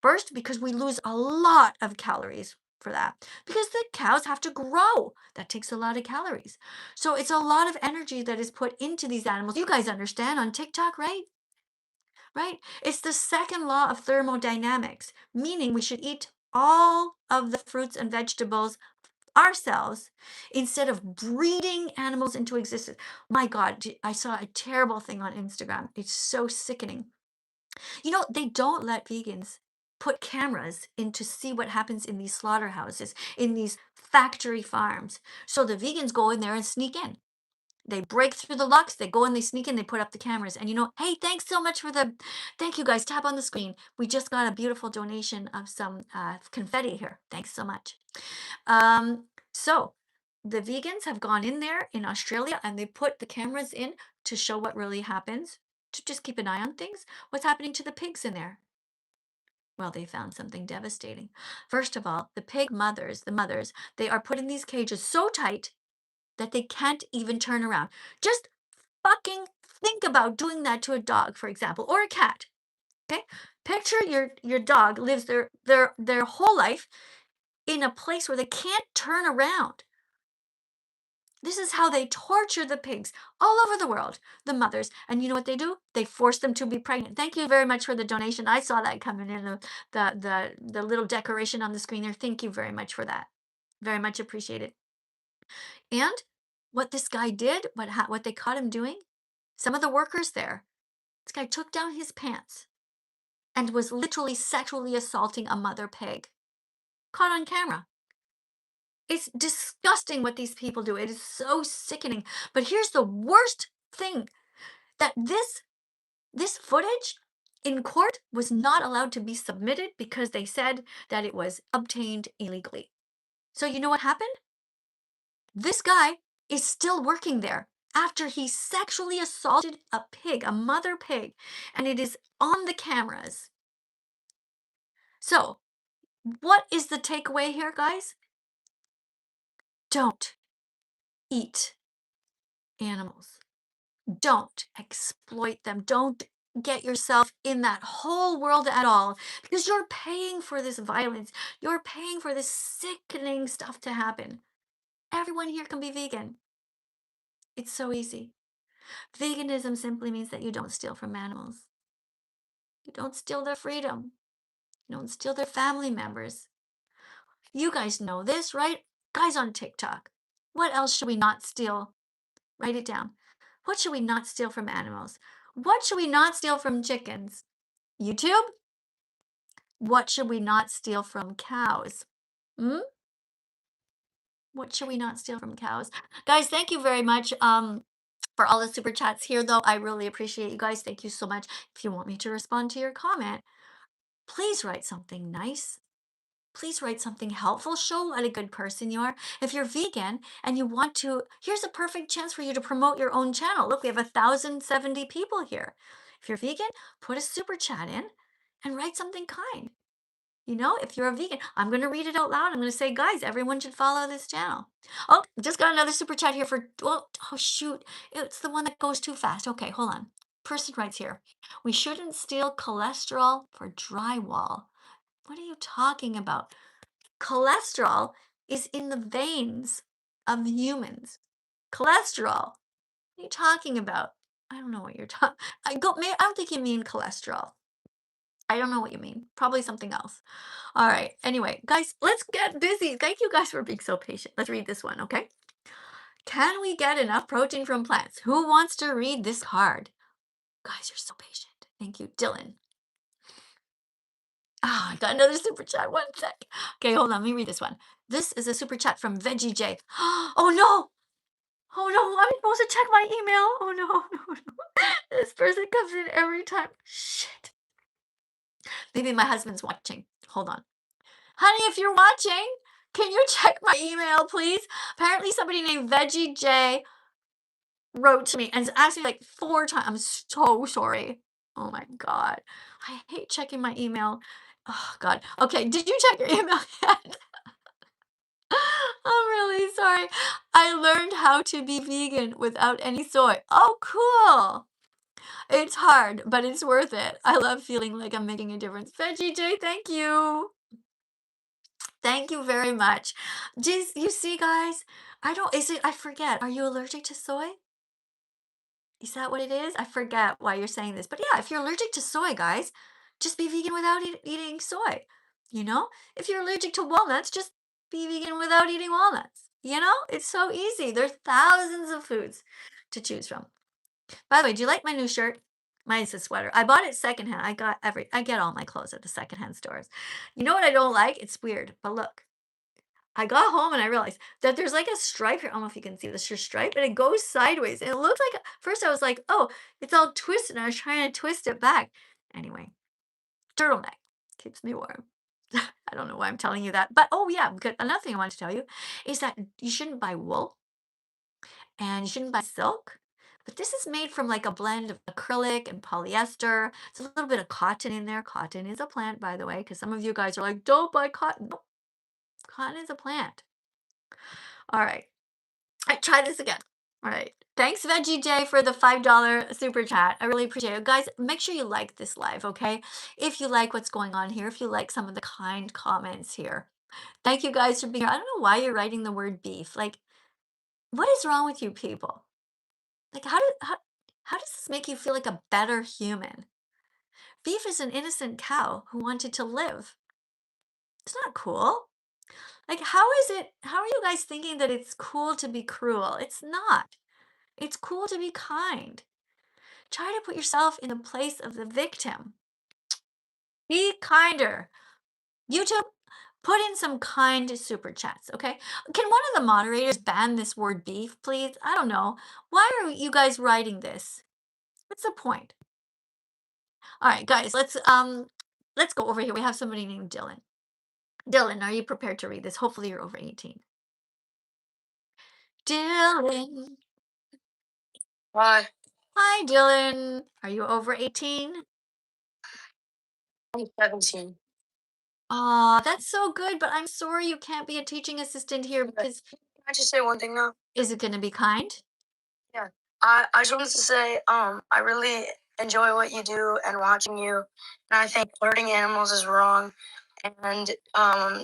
first because we lose a lot of calories for that because the cows have to grow. That takes a lot of calories. So it's a lot of energy that is put into these animals. You guys understand on TikTok, right? Right? It's the second law of thermodynamics, meaning we should eat all of the fruits and vegetables ourselves instead of breeding animals into existence. My God, I saw a terrible thing on Instagram. It's so sickening. You know, they don't let vegans put cameras in to see what happens in these slaughterhouses, in these factory farms. So the vegans go in there and sneak in. They break through the locks, they go in, they sneak in, they put up the cameras. And you know, hey, thanks so much for the, thank you guys, tap on the screen. We just got a beautiful donation of some confetti here. Thanks so much. So the vegans have gone in there in Australia and they put the cameras in to show what really happens, to just keep an eye on things. What's happening to the pigs in there? Well, they found something devastating. First of all, the pig mothers, the mothers, they are put in these cages so tight that they can't even turn around. Just fucking think about doing that to a dog, for example, or a cat. Okay? Picture your dog lives their whole life in a place where they can't turn around. This is how they torture the pigs all over the world, the mothers. And you know what they do? They force them to be pregnant. Thank you very much for the donation. I saw that coming in the little decoration on the screen there. Thank you very much for that. Very much appreciated. And what this guy did, what they caught him doing, some of the workers there, this guy took down his pants and was literally sexually assaulting a mother pig. Caught on camera. It's disgusting what these people do. It is so sickening. But here's the worst thing that this footage in court was not allowed to be submitted because they said that it was obtained illegally. So you know what happened? This guy is still working there after he sexually assaulted a pig, a mother pig, and it is on the cameras. So, what is the takeaway here, guys? Don't eat animals. Don't exploit them. Don't get yourself in that whole world at all because you're paying for this violence. You're paying for this sickening stuff to happen. Everyone here can be vegan. It's so easy. Veganism simply means that you don't steal from animals. You don't steal their freedom. You don't steal their family members. You guys know this, right? Guys on TikTok. What else should we not steal? Write it down. What should we not steal from animals? What should we not steal from chickens? YouTube? What should we not steal from cows? Hmm? What should we not steal from cows? Guys, thank you very much for all the super chats here, though. I really appreciate you guys. Thank you so much. If you want me to respond to your comment, please write something nice. Please write something helpful. Show what a good person you are. If you're vegan and you want to, here's a perfect chance for you to promote your own channel. Look, we have 1,070 people here. If you're vegan, put a super chat in and write something kind. You know, if you're a vegan, I'm going to read it out loud. I'm going to say, guys, everyone should follow this channel. Oh, just got another super chat here for, oh shoot. It's the one that goes too fast. Okay, hold on. Person writes here, we shouldn't steal cholesterol for drywall. What are you talking about? Cholesterol is in the veins of humans. Cholesterol. What are you talking about? I don't know what you're talking. I don't think you mean cholesterol. I don't know what you mean. Probably something else. All right. Anyway, guys, let's get busy. Thank you guys for being so patient. Let's read this one, okay? Can we get enough protein from plants? Who wants to read this card? Guys, you're so patient. Thank you, Dylan. Ah, I got another super chat. One sec. Okay, hold on. Let me read this one. This is a super chat from Veggie J. Oh no! Oh no! I'm supposed to check my email. Oh no! No! No! This person comes in every time. Shit. Maybe my husband's watching. Hold on. Honey, if you're watching, can you check my email, please? Apparently, somebody named Veggie J wrote to me and asked me like 4 times. I'm so sorry. Oh my God. I hate checking my email. Oh God. Okay, did you check your email yet? I learned how to be vegan without any soy. Oh, cool. It's hard, but it's worth it. I love feeling like I'm making a difference. Veggie J, thank you. Thank you very much. Just you see, guys, I don't, is it, I forget. Are you allergic to soy? Is that what it is? I forget why you're saying this. But yeah, if you're allergic to soy, guys, just be vegan without eating soy. You know, if you're allergic to walnuts, just be vegan without eating walnuts. You know, it's so easy. There's thousands of foods to choose from. By the way, do you like my new shirt? Mine's a sweater. I bought it secondhand. I get all my clothes at the secondhand stores. You know what I don't like? It's weird, but look. I got home and I realized that there's like a stripe here. I don't know if you can see this your stripe, but it goes sideways. And it looks like first I was like, oh, it's all twisted. And I was trying to twist it back. Anyway, turtleneck keeps me warm. I don't know why I'm telling you that. But oh yeah, good. Another thing I wanted to tell you is that you shouldn't buy wool and you shouldn't buy silk. But this is made from like a blend of acrylic and polyester. There's a little bit of cotton in there. Cotton is a plant, by the way, because some of you guys are like, don't buy cotton. No, cotton is a plant. All right. Try this again. All right. Thanks, Veggie J, for the $5 super chat. I really appreciate it. Guys, make sure you like this live, okay? If you like what's going on here, if you like some of the kind comments here. Thank you guys for being here. I don't know why you're writing the word beef. Like, what is wrong with you people? Like, how does this make you feel like a better human? Beef is an innocent cow who wanted to live. It's not cool. Like, how are you guys thinking that it's cool to be cruel? It's not. It's cool to be kind. Try to put yourself in the place of the victim. Be kinder. YouTube, put in some kind super chats, okay? Can one of the moderators ban this word beef, please? I don't know. Why are you guys writing this? What's the point? All right, guys, let's go over here. We have somebody named Dylan. Dylan, are you prepared to read this? Hopefully you're over 18. Dylan. Why? Hi, Dylan. Are you over 18? I'm 17. Aw, that's so good, but I'm sorry you can't be a teaching assistant here Okay. because Can I just say one thing though? is it going to be kind? Yeah. I just wanted to say, I really enjoy what you do and watching you. And I think hurting animals is wrong. And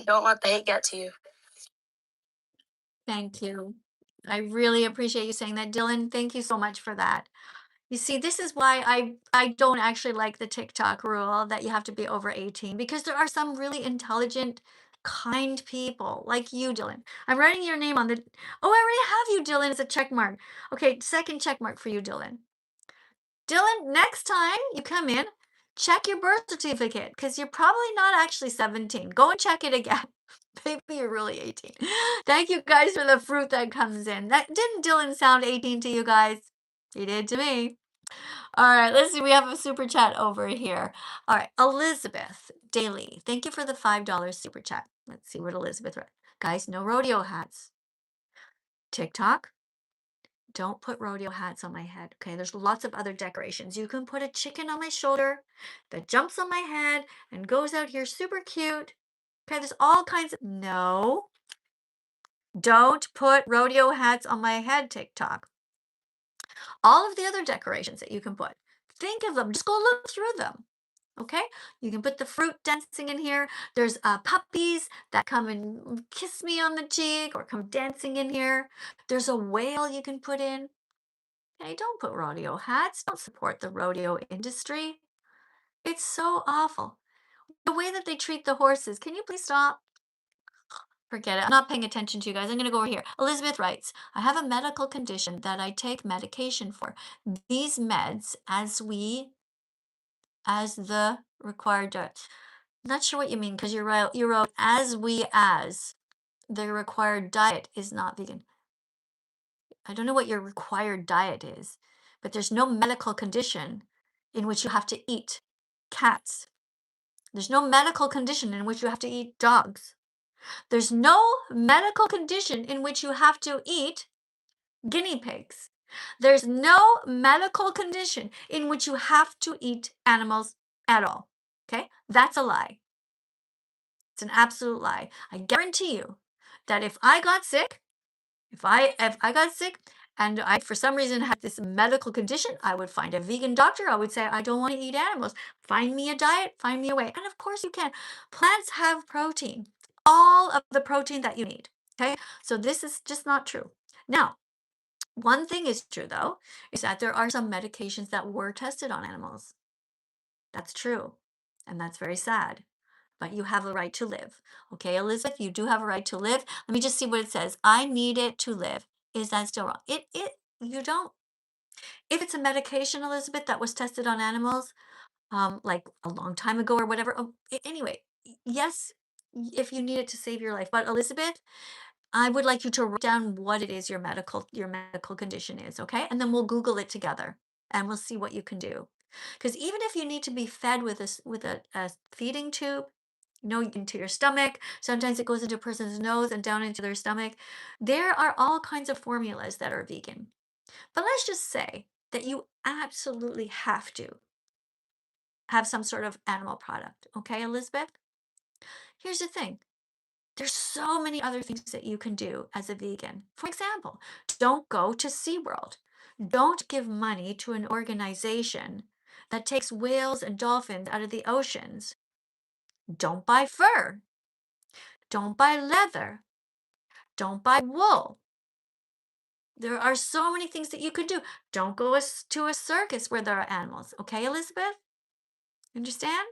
don't let the hate get to you. Thank you. I really appreciate you saying that, Dylan. Thank you so much for that. You see, this is why I don't actually like the TikTok rule that you have to be over 18 because there are some really intelligent, kind people like you, Dylan. I'm writing your name on the Oh, I already have you, Dylan, as a check mark. Okay, second check mark for you, Dylan. Dylan, next time you come in, check your birth certificate because you're probably not actually 17. Go and check it again. Maybe you're really 18. Thank you guys for the fruit that comes in. That didn't Dylan sound 18 to you guys? He did to me. All right, let's see. We have a super chat over here. All right, Elizabeth Daly. Thank you for the $5 super chat. Let's see what Elizabeth wrote. Guys, no rodeo hats. TikTok, don't put rodeo hats on my head. Okay, there's lots of other decorations. You can put a chicken on my shoulder that jumps on my head and goes out here super cute. Okay, there's all kinds of. No, don't put rodeo hats on my head, TikTok. All of the other decorations that you can put, think of them. Just go look through them. Okay, you can put the fruit dancing in here. There's puppies that come and kiss me on the cheek or come dancing in here. There's a whale you can put in. Hey, don't put rodeo hats. Don't support the rodeo industry. It's so awful. The way that they treat the horses. Can you please stop? Forget it. I'm not paying attention to you guys. I'm going to go over here. Elizabeth writes, I have a medical condition that I take medication for. These meds, as the required diet. Not sure what you mean because you wrote as the required diet is not vegan. I don't know what your required diet is, but there's no medical condition in which you have to eat cats. There's no medical condition in which you have to eat dogs. There's no medical condition in which you have to eat guinea pigs. There's no medical condition in which you have to eat animals at all. Okay? That's a lie. It's an absolute lie. I guarantee you that if I got sick If I got sick and I for some reason had this medical condition, I would find a vegan doctor. I would say, I don't want to eat animals. Find me a diet, find me a way. And of course you can. Plants have protein, all of the protein that you need. Okay. So this is just not true. Now, one thing is true though, is that there are some medications that were tested on animals. That's true. And that's very sad. But you have a right to live. Okay, Elizabeth, you do have a right to live. Let me just see what it says. I need it to live. Is that still wrong? You don't. If it's a medication, Elizabeth, that was tested on animals, like a long time ago or whatever. Oh, anyway, yes, if you need it to save your life. But Elizabeth, I would like you to write down what it is your medical condition is, okay? And then we'll Google it together and we'll see what you can do. Because even if you need to be fed with a feeding tube, into your stomach, sometimes it goes into a person's nose and down into their stomach. There are all kinds of formulas that are vegan. But let's just say that you absolutely have to have some sort of animal product, okay, Elizabeth? Here's the thing. There's so many other things that you can do as a vegan. For example, don't go to SeaWorld. Don't give money to an organization that takes whales and dolphins out of the oceans. Don't buy fur. Don't buy leather. Don't buy wool. There are so many things that you could do. Don't go to a circus where there are animals. Okay, Elizabeth? Understand?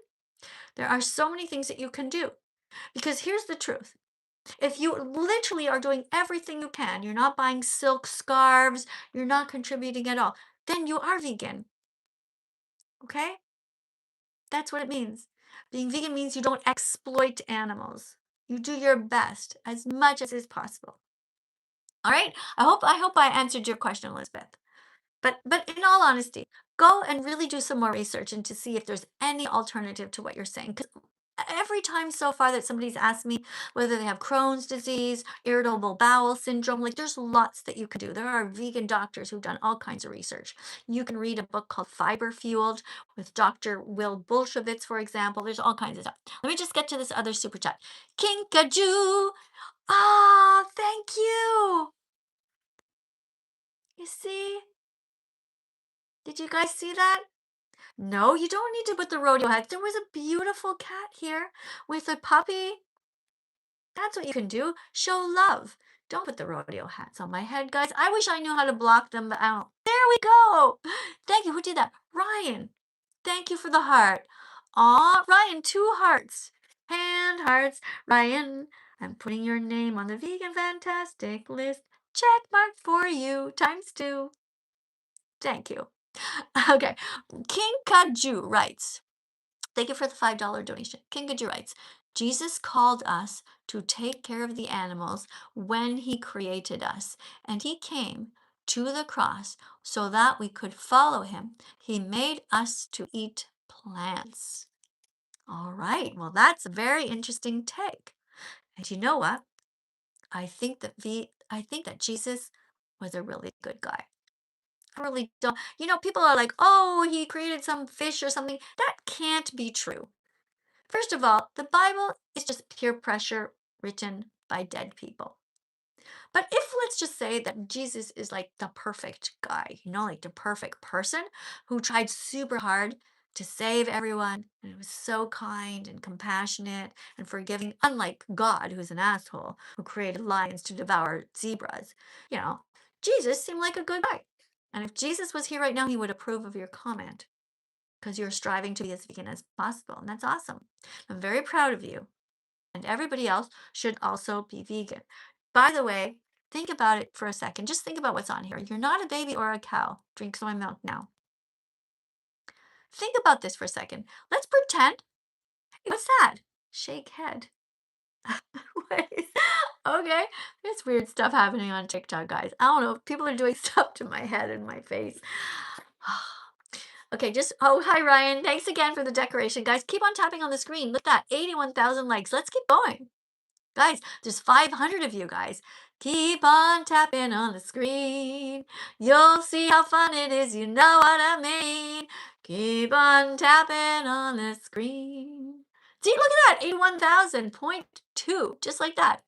There are so many things that you can do. Because here's the truth. If you literally are doing everything you can, you're not buying silk scarves, you're not contributing at all, then you are vegan. Okay? That's what it means. Being vegan means you don't exploit animals. You do your best as much as is possible. All right? I hope I answered your question, Elizabeth. But in all honesty, go and really do some more research and to see if there's any alternative to what you're saying. Because every time so far that somebody's asked me whether they have Crohn's disease, irritable bowel syndrome, like there's lots that you can do. There are vegan doctors who've done all kinds of research. You can read a book called Fiber Fueled with Dr. Will Bolshevitz, for example. There's all kinds of stuff. Let me just get to this other super chat. Kinkajou. Ah, thank you. You see? Did you guys see that? No, you don't need to put the rodeo hats. There was a beautiful cat here with a puppy. That's what you can do. Show love. Don't put the rodeo hats on my head, guys. I wish I knew how to block them out. There we go. Thank you. Who did that? Ryan. Thank you for the heart. Aw, Ryan, 2 hearts. Hand hearts. Ryan, I'm putting your name on the Vegan Fantastic list. Check mark for you. ×2. Thank you. Okay. King Kaju writes, thank you for the $5 donation. King Kaju writes, Jesus called us to take care of the animals when he created us, and he came to the cross so that we could follow him. He made us to eat plants. All right. Well, that's a very interesting take. And you know what? I think that Jesus was a really good guy. I really don't. People are like, oh, he created some fish or something. That can't be true. First of all, the Bible is just peer pressure written by dead people. But if let's just say that Jesus is like the perfect guy, like the perfect person who tried super hard to save everyone and was so kind and compassionate and forgiving, unlike God, who's an asshole, who created lions to devour zebras, you know, Jesus seemed like a good guy. And if Jesus was here right now, he would approve of your comment because you're striving to be as vegan as possible. And that's awesome. I'm very proud of you. And everybody else should also be vegan. By the way, think about it for a second. Just think about what's on here. You're not a baby or a cow. Drink soy milk now. Think about this for a second. Let's pretend. Hey, what's that? Shake head. What is- okay. There's weird stuff happening on TikTok, guys. I don't know. People are doing stuff to my head and my face. Okay, oh, hi, Ryan. Thanks again for the decoration. Guys, keep on tapping on the screen. Look at that, 81,000 likes. Let's keep going. Guys, there's 500 of you guys. Keep on tapping on the screen. You'll see how fun it is. You know what I mean. Keep on tapping on the screen. See, look at that, 81,000.2, just like that.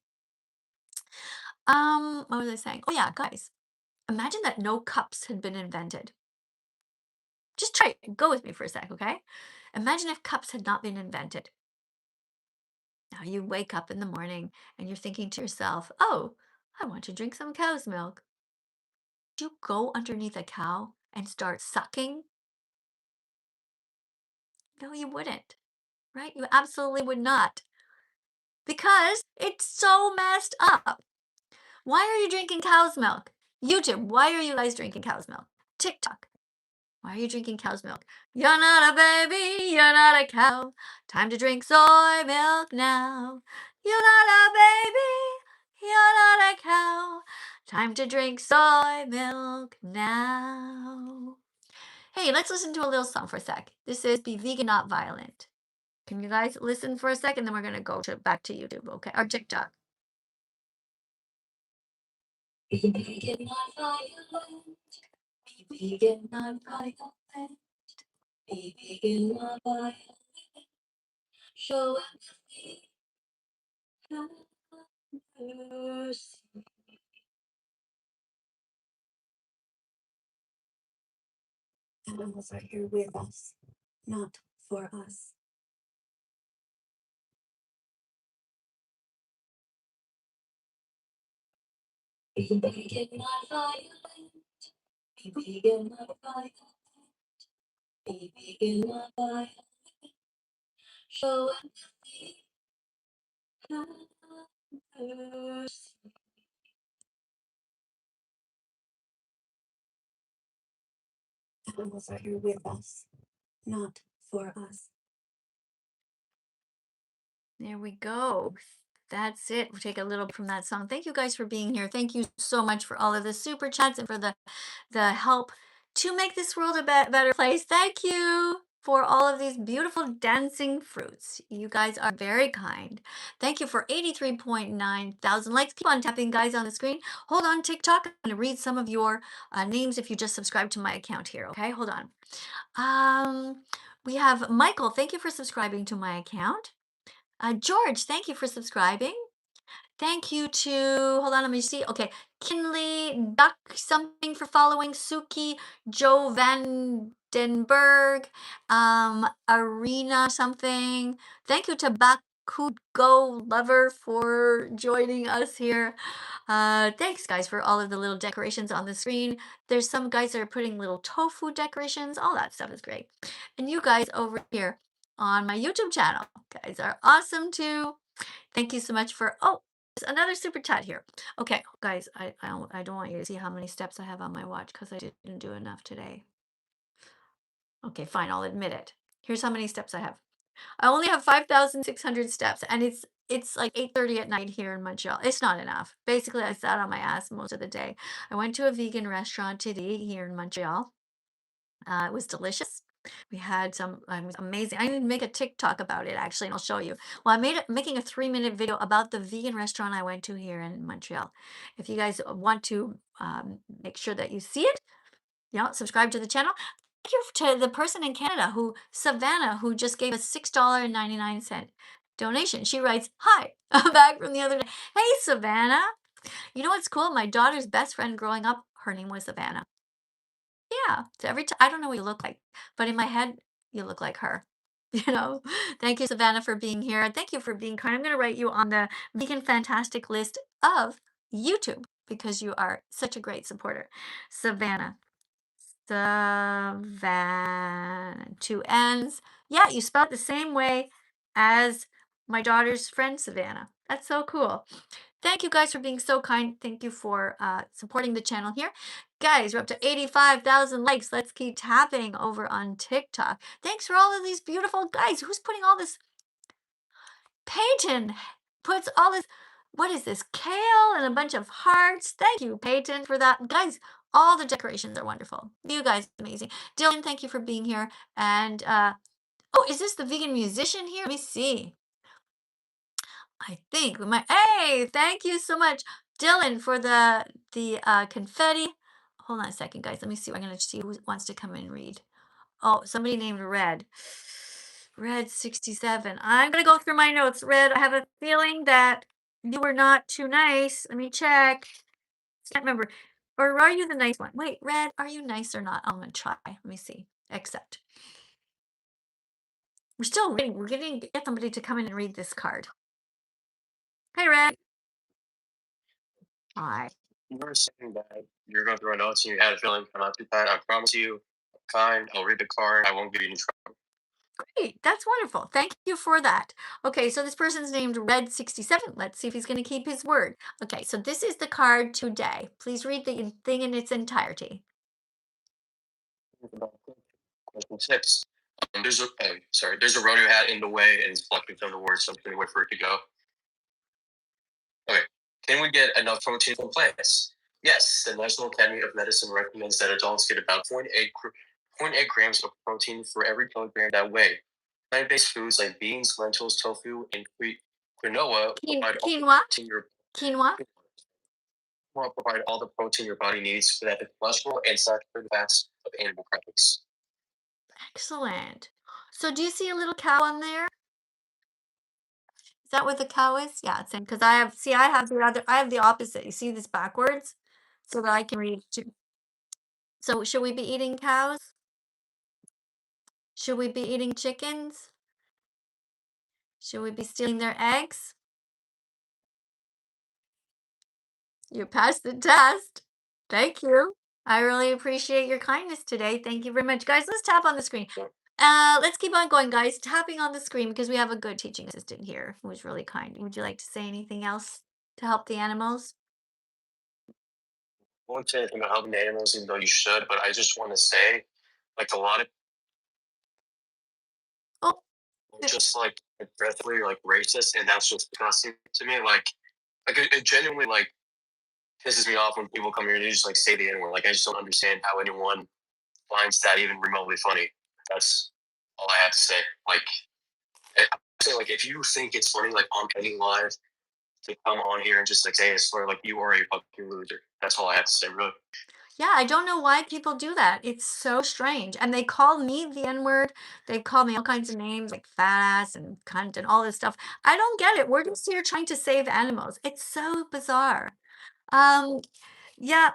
What was I saying? Oh yeah, guys, imagine that no cups had been invented. Just try it. Go with me for a sec, okay? Imagine if cups had not been invented. Now you wake up in the morning and you're thinking to yourself, oh, I want to drink some cow's milk. Do you go underneath a cow and start sucking? No, you wouldn't, right? You absolutely would not because it's so messed up. Why are you drinking cow's milk? YouTube, why are you guys drinking cow's milk? TikTok, why are you drinking cow's milk? You're not a baby, you're not a cow. Time to drink soy milk now. You're not a baby, you're not a cow. Time to drink soy milk now. Hey, let's listen to a little song for a sec. This is Be Vegan Not Violent. Can you guys listen for a second? Then we're gonna go to back to YouTube, okay? Or TikTok. Be vegan, not violent. Be vegan, not violent. Be vegan, not violent. Show empathy, have mercy. Animals are here with us, not for us. Be vegan, not violent. Be vegan, not violent. Be vegan, not violent. Show empathy, have mercy. Animals are here with us, not for us. There we go. That's it. We'll take a little from that song. Thank you guys for being here. Thank you so much for all of the super chats and for the help to make this world a better place. Thank you for all of these beautiful dancing fruits. You guys are very kind. Thank you for 83.9 thousand likes. Keep on tapping, guys, on the screen. Hold on, TikTok. I'm going to read some of your names if you just subscribe to my account here. Okay, hold on. We have Michael. Thank you for subscribing to my account. George, thank you for subscribing. Thank you to, hold on, let me see. Okay, Kinley, Duck, something for following, Suki, Joe Vandenberg, Arena, something. Thank you to Bakugo Lover for joining us here. Thanks, guys, for all of the little decorations on the screen. There's some guys that are putting little tofu decorations. All that stuff is great. And you guys over here on my YouTube channel, guys are awesome too. Thank you so much for, oh, there's another super chat here. Okay, guys, I don't want you to see how many steps I have on my watch because I didn't do enough today. Okay, fine, I'll admit it. Here's how many steps I have. I only have 5,600 steps, and it's like 8:30 at night here in Montreal. It's not enough. Basically, I sat on my ass most of the day. I went to a vegan restaurant today here in Montreal. It was delicious. We had some, it was amazing. I even make a TikTok about it actually, and I'll show you. Well, making a 3-minute video about the vegan restaurant I went to here in Montreal. If you guys want to make sure that you see it, subscribe to the channel. Thank you to the person in Canada Savannah, who just gave a $6.99 donation. She writes, "Hi, I'm back from the other day." Hey, Savannah. You know what's cool? My daughter's best friend growing up, her name was Savannah. Yeah, so every time I don't know what you look like, but in my head, you look like her. You know? Thank you, Savannah, for being here. And thank you for being kind. I'm going to write you on the Vegan Fantastic list of YouTube because you are such a great supporter. Savannah. Savannah. Two N's. Yeah, you spell it the same way as my daughter's friend, Savannah. That's so cool. Thank you guys for being so kind. Thank you for supporting the channel here. Guys, we're up to 85,000 likes. Let's keep tapping over on TikTok. Thanks for all of these beautiful guys. Who's putting all this? Peyton puts all this, what is this? Kale and a bunch of hearts. Thank you, Peyton, for that. Guys, all the decorations are wonderful. You guys, amazing. Dylan, thank you for being here. And, oh, is this the vegan musician here? Let me see. I think we might. Hey, thank you so much, Dylan, for the confetti. Hold on a second, guys. Let me see. I'm gonna see who wants to come and read. Oh, somebody named Red. Red 67. I'm gonna go through my notes. Red, I have a feeling that You were not too nice. Let me check. Can't remember. Or are you the nice one? Wait, Red, are you nice or not? I'm gonna try. Let me see. Accept. We're still waiting. We're getting get somebody to come in and read this card. Hey, Red. Hi. You were saying that you're going through a notes and you had a feeling I'm not too bad. I promise you, I'm kind. I'll read the card. I won't give you any trouble. Great. That's wonderful. Thank you for that. Okay, so this person's named Red67. Let's see if he's going to keep his word. Okay, so this is the card today. Please read the thing in its entirety. Question six. There's a rodeo hat in the way and it's blocking some of the words, so I'm going to wait for it to go. Okay. Can we get enough protein from plants? Yes, the National Academy of Medicine recommends that adults get about zero point 0.8 grams of protein for every kilogram that weigh. Plant-based foods like beans, lentils, tofu, and quinoa provide all the Quinoa? protein your Quinoa? provide all the protein your body needs for that cholesterol and saturated fats of animal products. Excellent. So do you see a little cow on there? Is that what the cow is? Yeah, it's in because I have the opposite. You see this backwards? So that I can read too. So should we be eating cows? Should we be eating chickens? Should we be stealing their eggs? You passed the test. Thank you. I really appreciate your kindness today. Thank you very much. Guys, let's tap on the screen. Let's keep on going, guys. Tapping on the screen because we have a good teaching assistant here who was really kind. Would you like to say anything else to help the animals? I won't say anything about helping the animals, even though you should, but I just want to say, like a lot of Oh, just like aggressively like racist, and that's just disgusting to me. It genuinely like pisses me off when people come here and they just like say the N word. Like I just don't understand how anyone finds that even remotely funny. That's all I have to say. Like I say, like if you think it's funny, like on any live to come on here and just like say it's funny, like you are a fucking loser. That's all I have to say. Really. yeah, I don't know why people do that. It's so strange. And they call me the N word. They've called me all kinds of names like fat ass and cunt and all this stuff. I don't get it. We're just here trying to save animals. It's so bizarre. Um, yeah,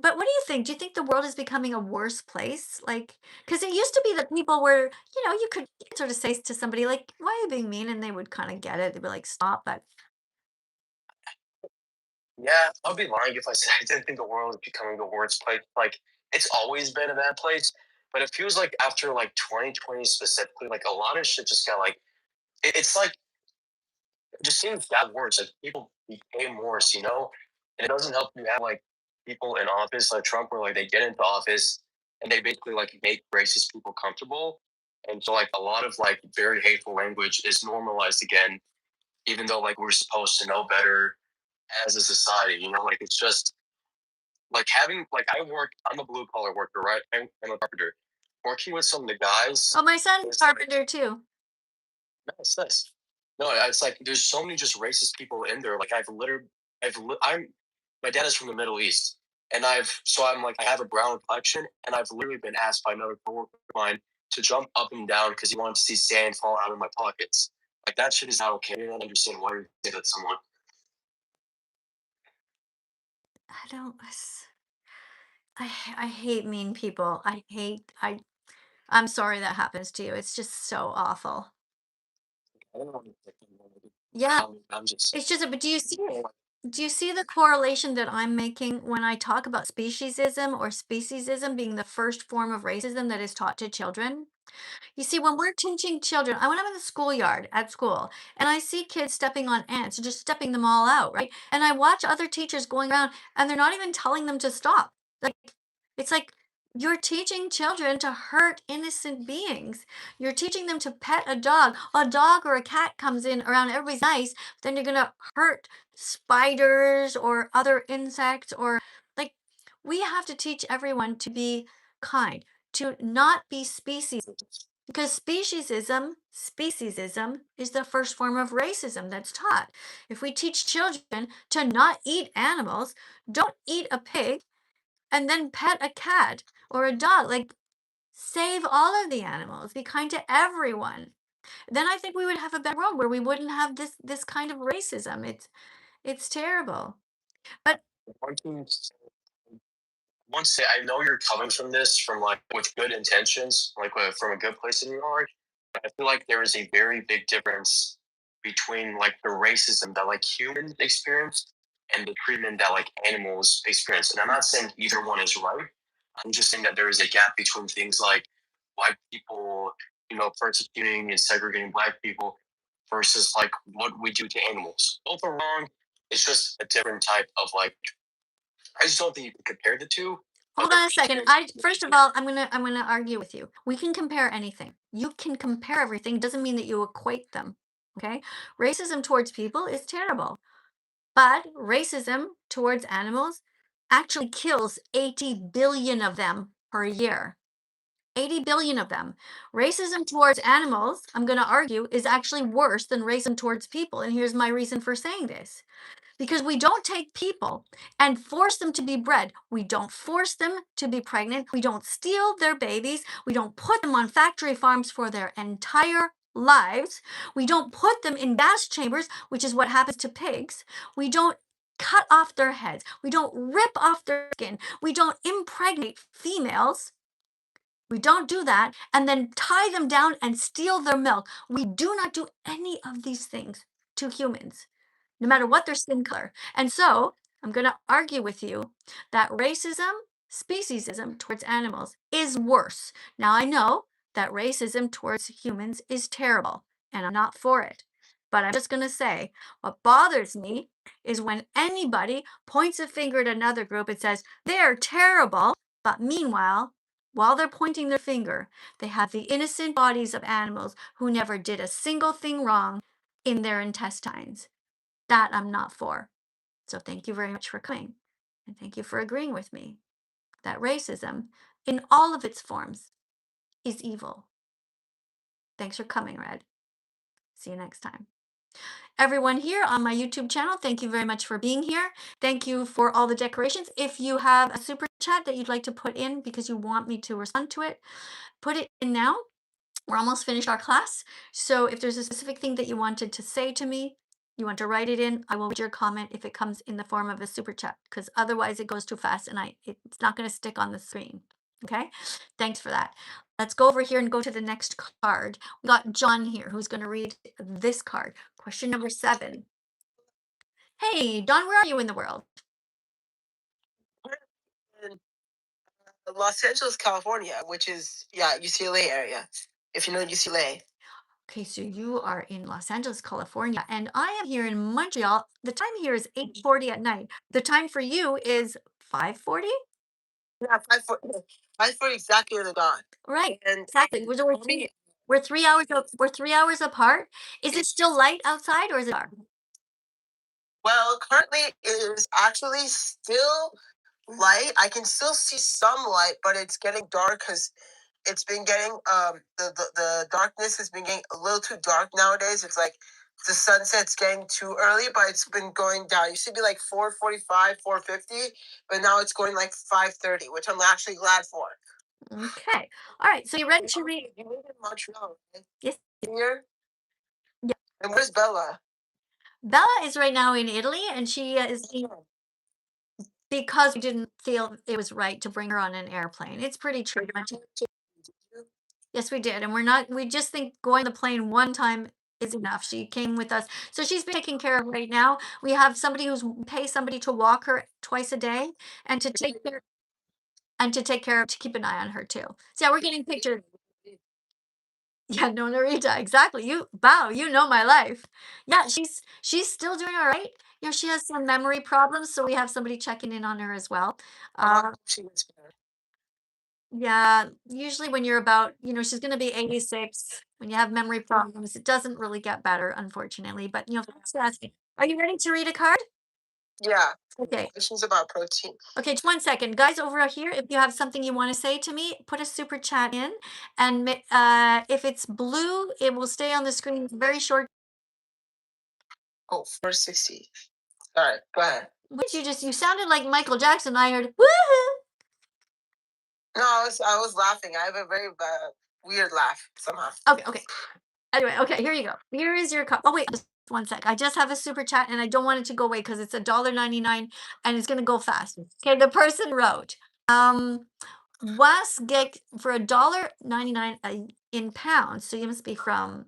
but what do you think? Do you think the world is becoming a worse place? Like, because it used to be that people were, you could sort of say to somebody like, "Why are you being mean?" and they would kind of get it. They'd be like, "Stop!" But Yeah, I'd be lying if I said I didn't think the world is becoming the worst place. Like it's always been a bad place, but it feels like after like 2020 specifically, like a lot of shit just got like it's like it just seems that worse. Like people became worse, you know, and it doesn't help you have like people in office like Trump, where like they get into office and they basically like make racist people comfortable, and so like a lot of like very hateful language is normalized again, even though like we're supposed to know better as a society. You know, like it's just like having like I'm a blue collar worker, right? I'm a carpenter. Working with some of the guys oh, my son's is like carpenter too. nice, nice. No, it's like there's so many just racist people in there. Like I'm my dad is from the Middle East, and I'm like I have a brown complexion, and I've literally been asked by another coworker of mine to jump up and down because he wanted to see sand fall out of my pockets. Like that shit is not okay. I don't understand why you say that to someone. I don't. I hate mean people. I'm sorry that happens to you. It's just so awful. I don't know. Yeah, I'm just it's just. But do you see the correlation that I'm making when I talk about speciesism or speciesism being the first form of racism that is taught to children? You see, when we're teaching children, when I'm in the schoolyard at school and I see kids stepping on ants and just stepping them all out, right? And I watch other teachers going around and they're not even telling them to stop. Like, it's like you're teaching children to hurt innocent beings. You're teaching them to pet a dog. A dog or a cat comes in around, everybody's nice, then you're going to hurt spiders or other insects or like we have to teach everyone to be kind, to not be species because speciesism is the first form of racism that's taught. If we teach children to not eat animals, don't eat a pig, and then pet a cat or a dog, like save all of the animals, be kind to everyone. then I think we would have a better world where we wouldn't have this kind of racism. It's terrible. But One thing want to say I know you're coming from this from like with good intentions, like from a good place in your heart. But I feel like there is a very big difference between like the racism that like humans experience and the treatment that like animals experience. And I'm not saying either one is right. I'm just saying that there is a gap between things like white people, persecuting and segregating black people versus like what we do to animals. Both are wrong. It's just a different type of like I just don't think you can compare the two. But hold on a second. I first of all, I'm gonna argue with you. We can compare anything. You can compare everything. Doesn't mean that you equate them. Okay? Racism towards people is terrible. But racism towards animals actually kills 80 billion of them per year. 80 billion of them. Racism towards animals, I'm going to argue, is actually worse than racism towards people. And here's my reason for saying this, because we don't take people and force them to be bred. We don't force them to be pregnant. We don't steal their babies. We don't put them on factory farms for their entire lives. We don't put them in gas chambers, which is what happens to pigs. We don't cut off their heads. We don't rip off their skin. We don't impregnate females. We don't do that and then tie them down and steal their milk. We do not do any of these things to humans, no matter what their skin color. And so I'm going to argue with you that racism, speciesism towards animals is worse. Now, I know that racism towards humans is terrible, and I'm not for it. But I'm just going to say what bothers me is when anybody points a finger at another group and says, they're terrible. But meanwhile, while they're pointing their finger, they have the innocent bodies of animals who never did a single thing wrong in their intestines. That I'm not for. So thank you very much for coming. And thank you for agreeing with me that racism, in all of its forms, is evil. Thanks for coming, Red. See you next time. Everyone here on my YouTube channel, thank you very much for being here. Thank you for all the decorations. If you have a super chat that you'd like to put in because you want me to respond to it, put it in now. We're almost finished our class. So if there's a specific thing that you wanted to say to me, you want to write it in, I will read your comment if it comes in the form of a super chat, because otherwise it goes too fast and it's not going to stick on the screen. Okay, thanks for that. Let's go over here and go to the next card. We got John here who's going to read this card. Question number 7. Hey, Don, where are you in the world? in Los Angeles, California, which is UCLA area. If you know UCLA. Okay, so you are in Los Angeles, California, and I am here in Montreal. The time here is 8:40 at night. The time for you is 5:40? Yeah, 5:40 exactly the dawn. Right, And exactly. We're 3 hours we're 3 hours apart. Is it still light outside or is it dark? well, currently it is actually still light. I can still see some light, but it's getting dark because it's been getting the darkness has been getting a little too dark nowadays. It's like the sunset's getting too early, but it's been going down. It used to be like 4:45, 4:50, but now it's going like 5:30, which I'm actually glad for. Okay. All right. So you ready to read? You live in Montreal, right? Yes. Here? Yeah. And where's Bella? Bella is right now in Italy, and she is because we didn't feel it was right to bring her on an airplane. It's pretty true. Yes, we did. And we just think going the plane one time is enough. She came with us. So she's been taken care of right now. We have somebody who's pay somebody to walk her twice a day and to take care of to keep an eye on her too. So yeah, we're getting pictures. Yeah, no, Narita, exactly. You know my life. Yeah, she's still doing all right. You know, she has some memory problems, so we have somebody checking in on her as well. She was better. Yeah, usually when you're about, she's going to be 86. When you have memory problems, it doesn't really get better, unfortunately. But thanks for asking. Are you ready to read a card? Yeah. Okay. Questions about protein. Okay, just one second. Guys, over here, if you have something you want to say to me, put a super chat in. And if it's blue, it will stay on the screen very short. Oh, 460. All right, go ahead. Which you sounded like Michael Jackson. I heard, woohoo. No, I was laughing. I have a very weird laugh somehow. Okay, okay. Anyway, okay, here you go. Here is your cup. Oh, wait, just one sec. I just have a super chat and I don't want it to go away because it's $1.99 and it's going to go fast. Okay, the person wrote, was get for $1.99 in pounds. So you must be from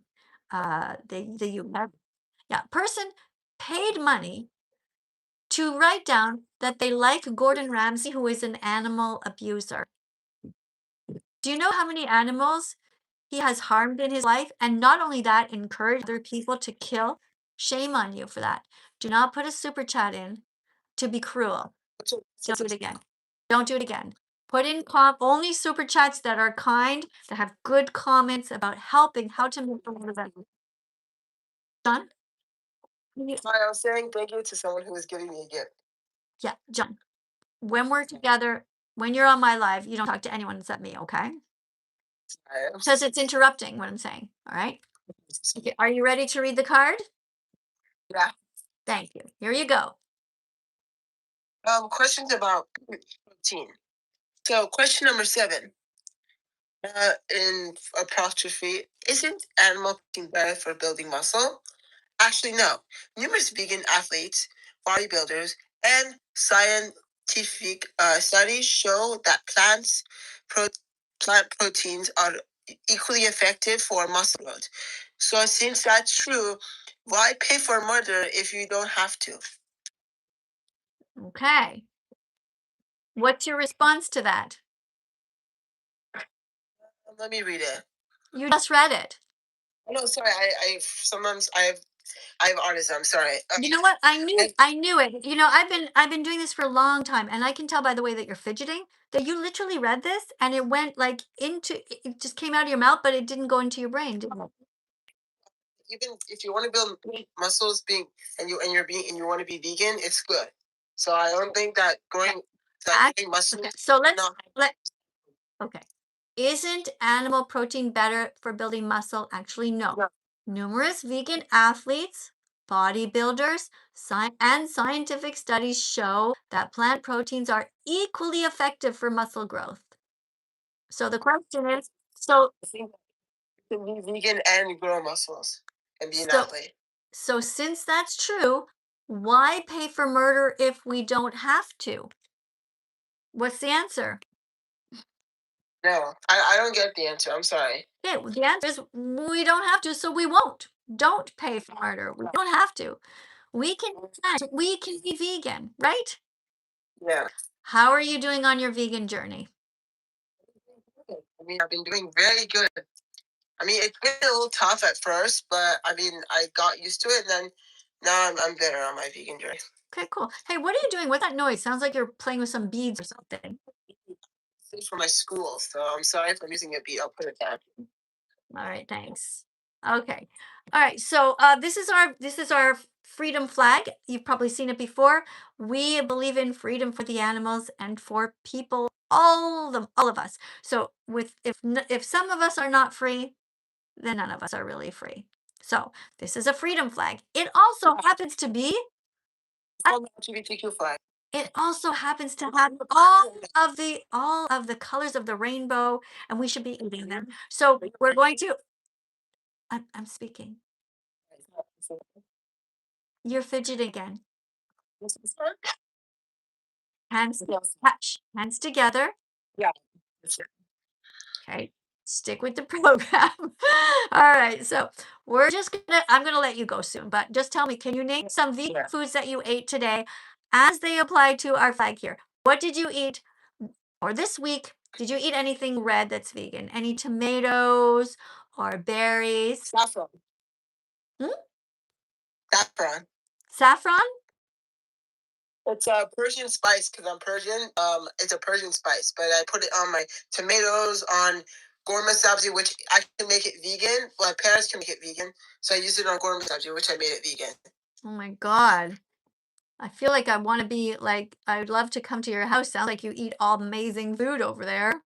the US. Yeah, person paid money to write down that they like Gordon Ramsay, who is an animal abuser. Do you know how many animals he has harmed in his life? And not only that, encourage other people to kill. Shame on you for that. Do not put a super chat in to be cruel. Don't do it again. Don't do it again. Put in only super chats that are kind, that have good comments about helping how to make the world a better. John? Sorry, I was saying thank you to someone who was giving me a gift. Yeah, John. When we're together, when you're on my live, you don't talk to anyone except me, okay? Because it's interrupting what I'm saying. All right. Okay. Are you ready to read the card? Yeah. Thank you. Here you go. Questions about protein. So, question number 7. In apostrophe, isn't animal protein better for building muscle? Actually, no. Numerous vegan athletes, bodybuilders, and scientific studies show that plant proteins are equally effective for muscle growth. So, since that's true, why pay for murder if you don't have to? Okay. What's your response to that? Let me read it. You just read it. Oh, no, sorry. I sometimes I have autism. Sorry. You know what? I knew it. You know, I've been doing this for a long time, and I can tell by the way that you're fidgeting that you literally read this and it went like it just came out of your mouth, but it didn't go into your brain, did it? Even if you want to build muscles, being and you want to be vegan, it's good. So I don't think that getting muscles. Okay, so No, okay. Isn't animal protein better for building muscle? Actually, no. no. Numerous vegan athletes, bodybuilders, and scientific studies show that plant proteins are equally effective for muscle growth. So the question is, I think you can be vegan and grow muscles and be an so athlete. so since that's true, why pay for murder if we don't have to? What's the answer? No, I don't get the answer. I'm sorry. Okay, well, the answer is we don't have to, so we won't. Don't pay for murder. We don't have to. We can be vegan, right? Yeah. How are you doing on your vegan journey? I mean, I've been doing very good. I mean, it's been a little tough at first, but I mean, I got used to it, and then now I'm better on my vegan journey. Okay, cool. Hey, what are you doing? What's that noise? Sounds like you're playing with some beads or something. This is for my school, so I'm sorry if I'm using a beat. I'll put it down. All right, thanks. Okay. All right. So this is our freedom flag. You've probably seen it before. We believe in freedom for the animals and for people, all of us. So if some of us are not free, then none of us are really free. So this is a freedom flag. LGBTQ flag. It also happens to have all of the colors of the rainbow, and we should be eating them. So we're going to. I'm speaking. You're fidgeting again. Hands, touch, hands together. Yeah. Okay. Stick with the program. All right. So I'm gonna let you go soon, but just tell me, can you name some vegan foods that you ate today as they apply to our flag here? What did you eat? Or this week, did you eat anything red that's vegan? Any tomatoes or berries? Saffron. Hmm? Saffron. Saffron? It's a Persian spice because I'm Persian. It's a Persian spice, but I put it on my tomatoes, on gourmet sabzi, which I can make it vegan. My parents can make it vegan, so I used it on gourmet sabzi, which I made it vegan. Oh my God. I feel like I want to be like, I would love to come to your house. Sounds like you eat all amazing food over there.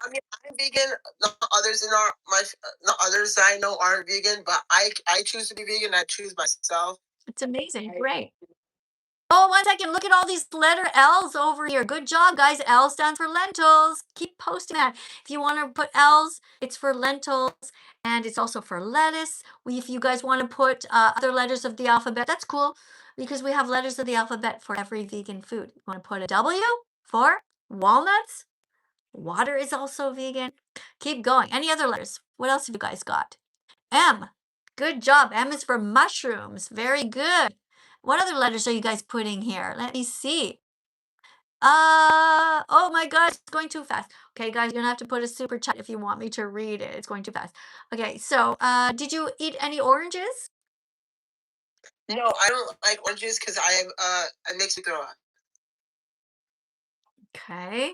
I mean, I'm vegan. Not others in our not others that I know aren't vegan, but I choose to be vegan. I choose myself. It's amazing. Great. Oh, 1 second. Look at all these letter L's over here. Good job, guys. L stands for lentils. Keep posting that. If you want to put L's, it's for lentils, and it's also for lettuce. If you guys want to put other letters of the alphabet, that's cool because we have letters of the alphabet for every vegan food. You want to put a W for walnuts? Water is also vegan. Keep going. Any other letters? What else have you guys got? M. Good job. M is for mushrooms. Very good. What other letters are you guys putting here? Let me see. Oh my God, it's going too fast. Okay, guys, you're gonna have to put a super chat if you want me to read it. It's going too fast. Okay, so did you eat any oranges? No, I don't like oranges because it makes me throw up. Okay.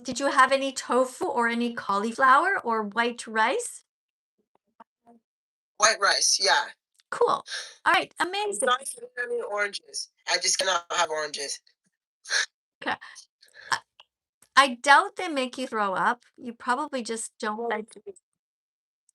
Did you have any tofu or any cauliflower or white rice? White rice, yeah. Cool. All right, I'm amazing. sorry for not having oranges. I just cannot have oranges. Okay. I I doubt they make you throw up. You probably just don't like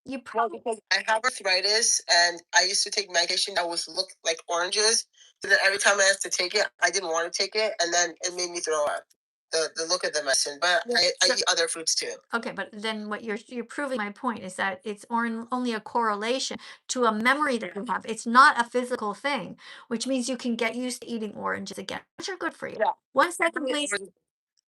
you No, probably because I have arthritis and I used to take medication that was look like oranges. So then every time I had to take it, I didn't want to take it, and then it made me throw up. The look of the medicine, but I so eat other fruits too. okay, but then what you're proving my point is that it's only a correlation to a memory that you have. It's not a physical thing, which means you can get used to eating oranges again, which are good for you. Yeah. 1 second, please.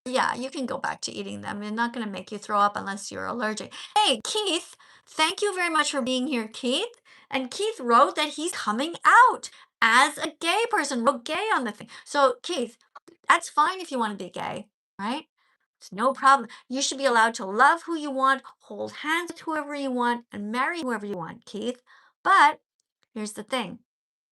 Yeah, you can go back to eating them. They're not going to make you throw up unless you're allergic. Hey, Keith, thank you very much for being here, Keith. And Keith wrote that he's coming out as a gay person, wrote gay on the thing. So, Keith, that's fine if you want to be gay, right? It's no problem. You should be allowed to love who you want, hold hands with whoever you want, and marry whoever you want, Keith. But here's the thing.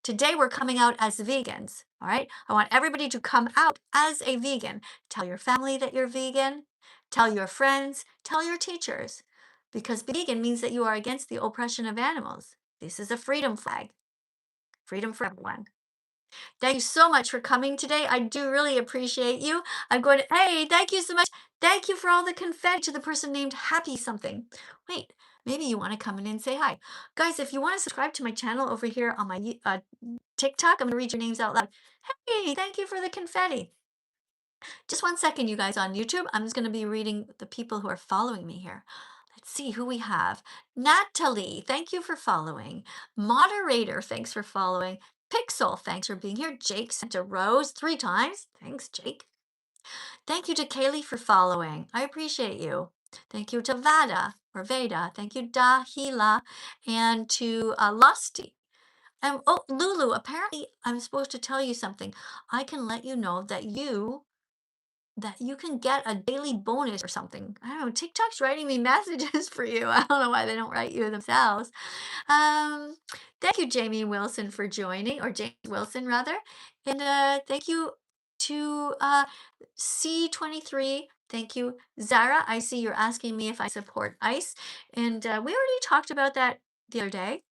Today we're coming out as vegans, all right? I want everybody to come out as a vegan. Tell your family that you're vegan, tell your friends, tell your teachers, because vegan means that you are against the oppression of animals. This is a freedom flag, freedom for everyone. Thank you so much for coming today. I do really appreciate you. I'm going to, hey, thank you so much. Thank you for all the confetti to the person named Happy something. Wait, maybe you want to come in and say hi. Guys, if you want to subscribe to my channel over here on my TikTok, I'm going to read your names out loud. Hey, thank you for the confetti. Just 1 second, you guys on YouTube. I'm just going to be reading the people who are following me here. Let's see who we have. Natalie, thank you for following. Moderator, thanks for following. Pixel, thanks for being here. Jake sent a rose 3 times. Thanks, Jake. Thank you to Kaylee for following. I appreciate you. Thank you to Vada or Veda. Thank you, Dahila, and to Lusty. And oh, Lulu, apparently I'm supposed to tell you something. I can let you know that you can get a daily bonus or something. I don't know. TikTok's writing me messages for you. I don't know why they don't write you themselves. Um, Thank you, Jamie Wilson, for joining, or James Wilson rather. And thank you to C23. Thank you, Zara. I see you're asking me if I support ICE, and we already talked about that the other day.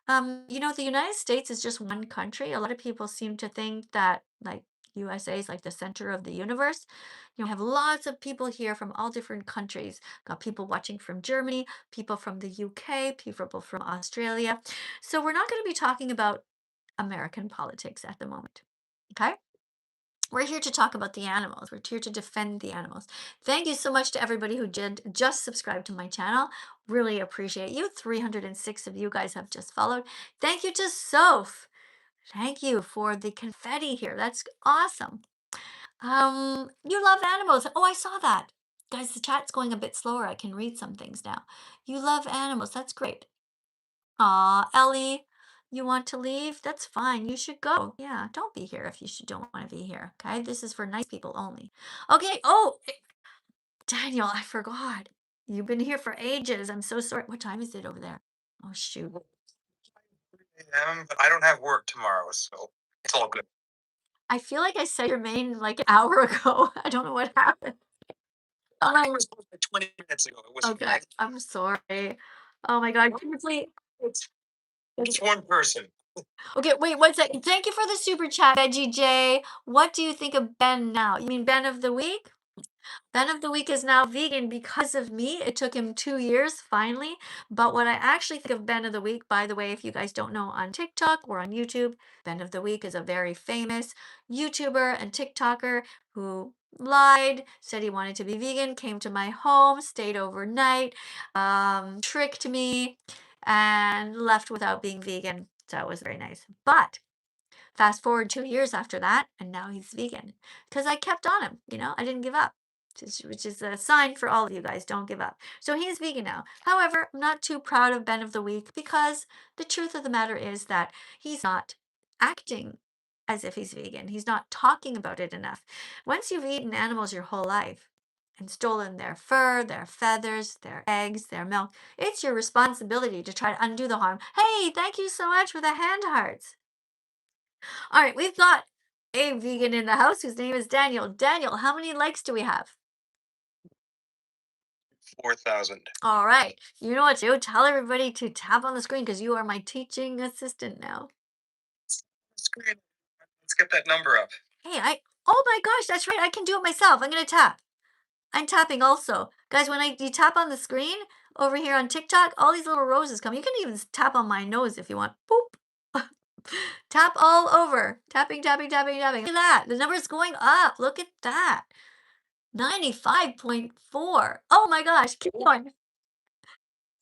The United States is just one country. A lot of people seem to think that like USA is like the center of the universe. We have lots of people here from all different countries. Got people watching from Germany, people from the UK, people from Australia. So we're not going to be talking about American politics at the moment. Okay? We're here to talk about the animals. We're here to defend the animals. Thank you so much to everybody who did just subscribe to my channel. Really appreciate you. 306 of you guys have just followed. Thank you to Soph. Thank you for the confetti here. That's awesome. You love animals. Oh, I saw that. Guys, the chat's going a bit slower. I can read some things now. You love animals. That's great. Aw, Ellie, you want to leave? That's fine. You should go. Yeah, don't be here if you don't want to be here. Okay, this is for nice people only. Okay. Oh, Daniel, I forgot. You've been here for ages. I'm so sorry. What time is it over there? Oh, shoot. But I don't have work tomorrow, so it's all good. I feel like I said your name like an hour ago. I don't know what happened. I Oh, was like 20 minutes ago. It was okay. fine. I'm sorry. Oh my God. Can you please? It's one person. Okay, wait, 1 second. Thank you for the super chat, Veggie J. What do you think of Ben now? You mean Ben of the week? Ben of the week is now vegan because of me. It took him 2 years finally. But what I actually think of Ben of the week, by the way, if you guys don't know, on TikTok or on YouTube, Ben of the week is a very famous YouTuber and TikToker who lied, said he wanted to be vegan, came to my home, stayed overnight, tricked me, and left without being vegan. So it was very nice. But fast forward 2 years after that, and now he's vegan because I kept on him. I didn't give up, which is a sign for all of you guys. Don't give up. So he is vegan now. However, I'm not too proud of Ben of the Week because the truth of the matter is that he's not acting as if he's vegan. He's not talking about it enough. Once you've eaten animals your whole life and stolen their fur, their feathers, their eggs, their milk, it's your responsibility to try to undo the harm. Hey, thank you so much for the hand hearts. All right, we've got a vegan in the house whose name is Daniel. Daniel, how many likes do we have? 4,000. All right. You know what to do. Tell everybody to tap on the screen because you are my teaching assistant now. That's great. Let's get that number up. Hey, oh my gosh, that's right. I can do it myself. I'm going to tap. I'm tapping also. Guys, when you tap on the screen over here on TikTok, all these little roses come. You can even tap on my nose if you want. Boop. Tap all over. Tapping, tapping, tapping, tapping. Look at that. The number's going up. Look at that. 95.4. Oh my gosh. Keep going.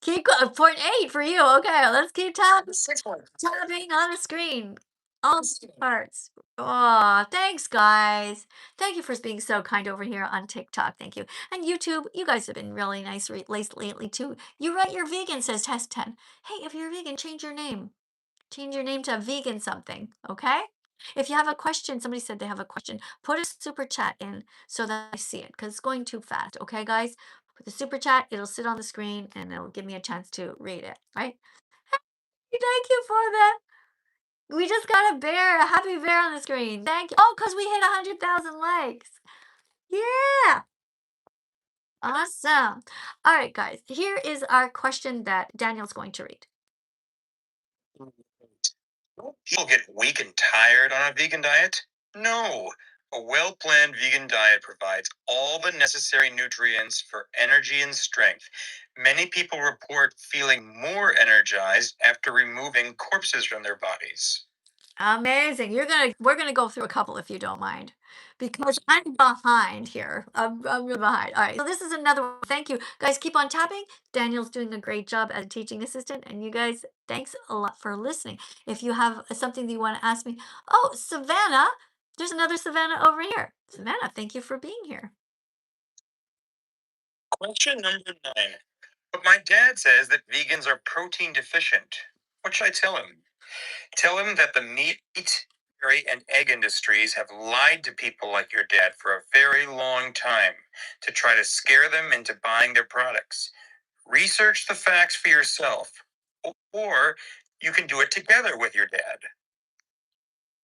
Keep going. Point 8 for you. Okay, let's keep tapping. 6.5. Tapping on the screen. All parts. Oh, thanks, guys. Thank you for being so kind over here on TikTok. Thank you. And YouTube, you guys have been really nice lately, too. You write your vegan, says test 10. Hey, if you're vegan, change your name. Change your name to vegan something, okay? If you have a question, somebody said they have a question, put a super chat in so that I see it because it's going too fast, okay, guys? Put the super chat, it'll sit on the screen and it'll give me a chance to read it, right? Thank you for that. We just got a bear, a happy bear on the screen. Thank you. Oh, because we hit 100,000 likes. Yeah. Awesome. All right, guys, here is our question that Daniel's going to read. People get weak and tired on a vegan diet? No. A well planned vegan diet provides all the necessary nutrients for energy and strength. Many people report feeling more energized after removing corpses from their bodies. Amazing. We're gonna go through a couple if you don't mind. Because I'm behind here. I'm really behind. All right. So this is another one. Thank you. Guys, keep on tapping. Daniel's doing a great job as a teaching assistant. And you guys, thanks a lot for listening. If you have something that you want to ask me, oh, Savannah, there's another Savannah over here. Savannah, thank you for being here. Question number 9. But my dad says that vegans are protein deficient. What should I tell him? Tell him that the meat, dairy, and egg industries have lied to people like your dad for a very long time to try to scare them into buying their products. Research the facts for yourself, or you can do it together with your dad.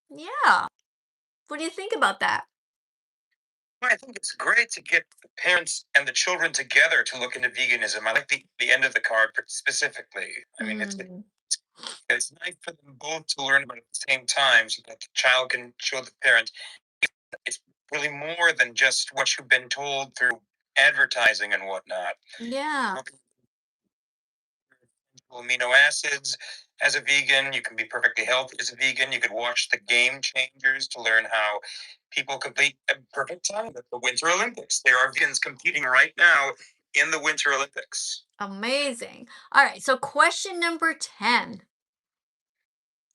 Yeah. What do you think about that? I think it's great to get the parents and the children together to look into veganism. I like the end of the card specifically. I mean, Mm, it's nice for them both to learn about it at the same time so that the child can show the parent it's really more than just what you've been told through advertising and whatnot. yeah. Amino acids as a vegan, you can be perfectly healthy as a vegan. You could watch the Game Changers to learn how people complete a perfect time at the Winter Olympics. There are vegans competing right now in the Winter Olympics. Amazing. All right. So question number 10.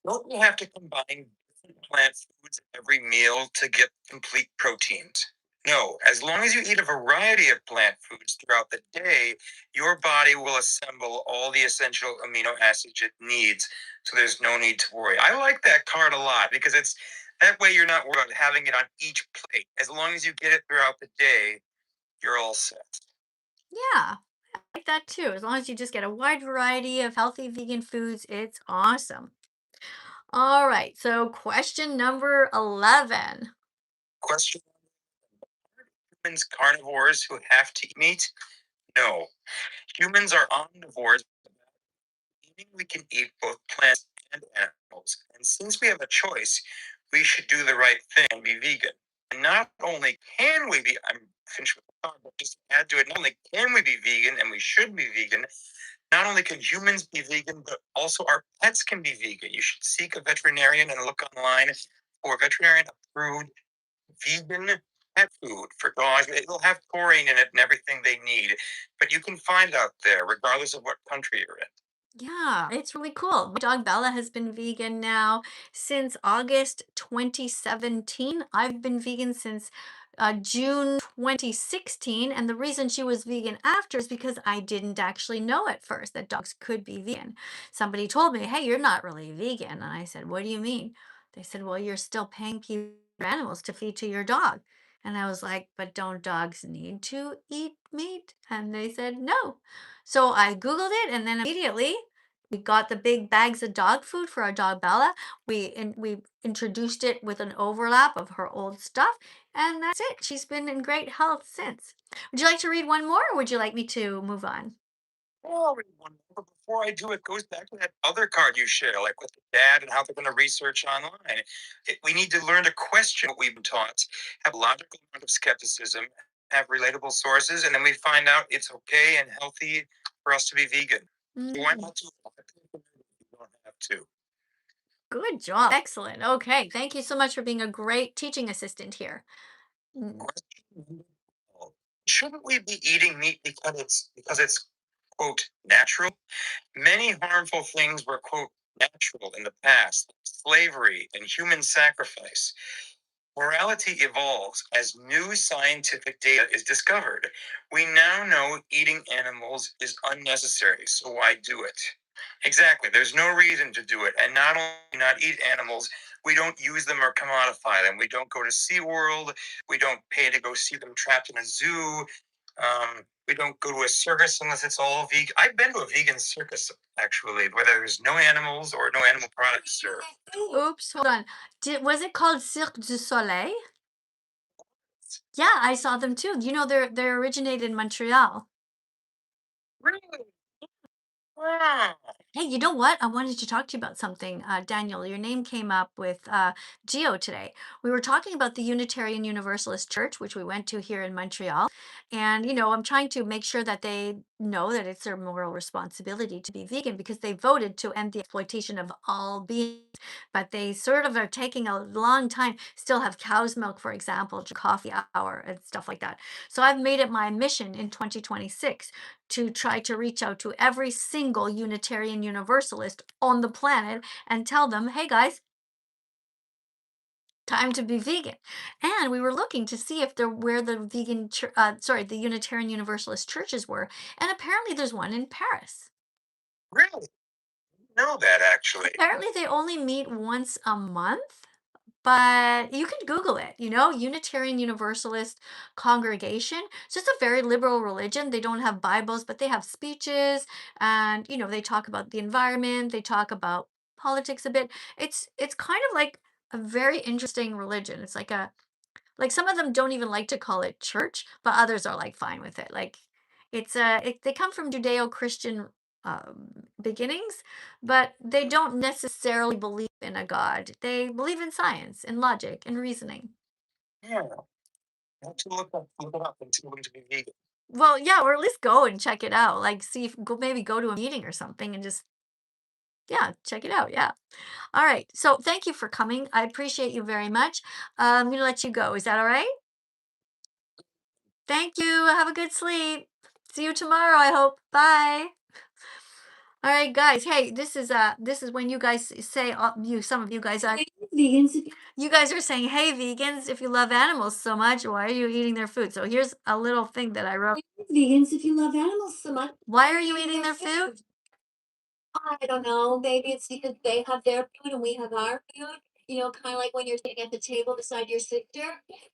Don't you have to combine different plant foods in every meal to get complete proteins? No, as long as you eat a variety of plant foods throughout the day, your body will assemble all the essential amino acids it needs. So there's no need to worry. I like that card a lot because it's that way you're not worried about having it on each plate. As long as you get it throughout the day, you're all set. Yeah. I like that too. As long as you just get a wide variety of healthy vegan foods, it's awesome. All right. So question number 11. Question: humans carnivores who have to eat meat? No. Humans are omnivores, meaning we can eat both plants and animals. And since we have a choice, we should do the right thing and be vegan. And not only can we be, I'm finished with the thought, but just add to it, not only can we be vegan and we should be vegan, not only can humans be vegan, but also our pets can be vegan. You should seek a veterinarian and look online for veterinarian approved vegan pet food for dogs. It'll have taurine in it and everything they need, but you can find out there regardless of what country you're in. Yeah, it's really cool. My dog Bella has been vegan now since August 2017. I've been vegan since June 2016. And the reason she was vegan after is because I didn't actually know at first that dogs could be vegan. Somebody told me, hey, you're not really vegan. And I said, what do you mean? They said, well, you're still paying people, animals to feed to your dog. And I was like, but don't dogs need to eat meat? And they said, no. So I Googled it and then immediately we got the big bags of dog food for our dog Bella. We introduced it with an overlap of her old stuff, and that's it. She's been in great health since. Would you like to read one more, or would you like me to move on? Oh, but before I do, it goes back to that other card you share, like with the dad and how they're going to research online. We need to learn to question what we've been taught, have a logical amount of skepticism, have relatable sources, and then we find out it's okay and healthy for us to be vegan. So why Mm, not do it? You don't have to. good job. Excellent. Okay. Thank you so much for being a great teaching assistant here. Mm, Question number 12. Shouldn't we be eating meat because it's quote natural? Many harmful things were, quote, natural in the past, slavery and human sacrifice. Morality evolves as new scientific data is discovered. We now know eating animals is unnecessary, so why do it? Exactly. There's no reason to do it. And not only not eat animals, we don't use them or commodify them. We don't go to SeaWorld. We don't pay to go see them trapped in a zoo. We don't go to a circus unless it's all vegan. I've been to a vegan circus, actually, where there's no animals or no animal products served. oops, hold on. Was it called Cirque du Soleil? Yeah, I saw them too. You know, they're originated in Montreal. Really? Wow. Hey, you know what? I wanted to talk to you about something, Daniel. Your name came up with Geo today. We were talking about the Unitarian Universalist Church, which we went to here in Montreal. And, I'm trying to make sure that they know that it's their moral responsibility to be vegan because they voted to end the exploitation of all beings. But they sort of are taking a long time, still have cow's milk, for example, to coffee hour and stuff like that. So I've made it my mission in 2026 to try to reach out to every single Unitarian Universalist on the planet and tell them, hey guys, time to be vegan. And we were looking to see if there where the the Unitarian Universalist churches were, and apparently there's one in Paris. Really? Know that actually. Apparently they only meet once a month. But you can Google it, Unitarian Universalist congregation. So it's a very liberal religion. They don't have Bibles, but they have speeches and, they talk about the environment, they talk about politics a bit. It's kind of like a very interesting religion. It's like some of them don't even like to call it church, but others are like fine with it. Like they come from Judeo-Christian beginnings, but they don't necessarily believe in a god. They believe in science and logic and reasoning. Yeah. Have to look it up and tell them to be vegan. Well, yeah, or at least go and check it out. Like see if go maybe go to a meeting or something and just yeah, check it out. Yeah. All right. So thank you for coming. I appreciate you very much. I'm gonna let you go. Is that all right? Thank you. Have a good sleep. See you tomorrow, I hope. Bye. All right, guys. Hey, this is when you guys say some of you guys are Vegans. you guys are saying, "Hey vegans, if you love animals so much, why are you eating their food?" So here's a little thing that I wrote. Vegans, if you love animals so much, Why are you eating their food? I don't know. Maybe it's because they have their food and we have our food. Kind of like when you're sitting at the table beside your sister,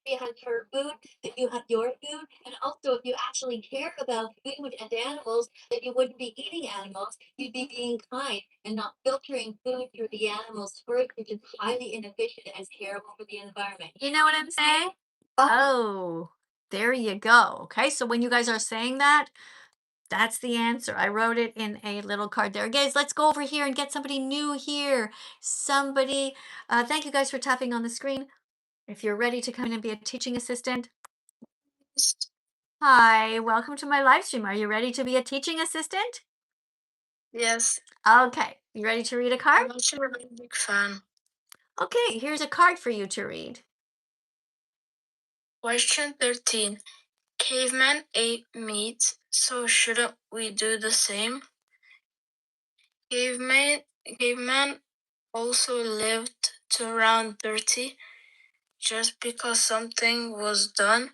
she has her food, and you have your food. And also, if you actually care about food and animals, then you wouldn't be eating animals. You'd be being kind and not filtering food through the animals first, which is highly inefficient and terrible for the environment. You know what I'm saying? Oh, Oh, there you go. Okay, so when you guys are saying that, that's the answer. I wrote it in a little card there. Guys, let's go over here and get somebody new here. Somebody, thank you guys for tapping on the screen. If you're ready to come in and be a teaching assistant, hi, welcome to my live stream. Are you ready to be a teaching assistant? Yes, Okay, you ready to read a card? I'm actually a really big fan. Okay, here's a card for you to read. Question 13. Cavemen ate meat, so shouldn't we do the same? Cavemen also lived to around 30. Just because something was done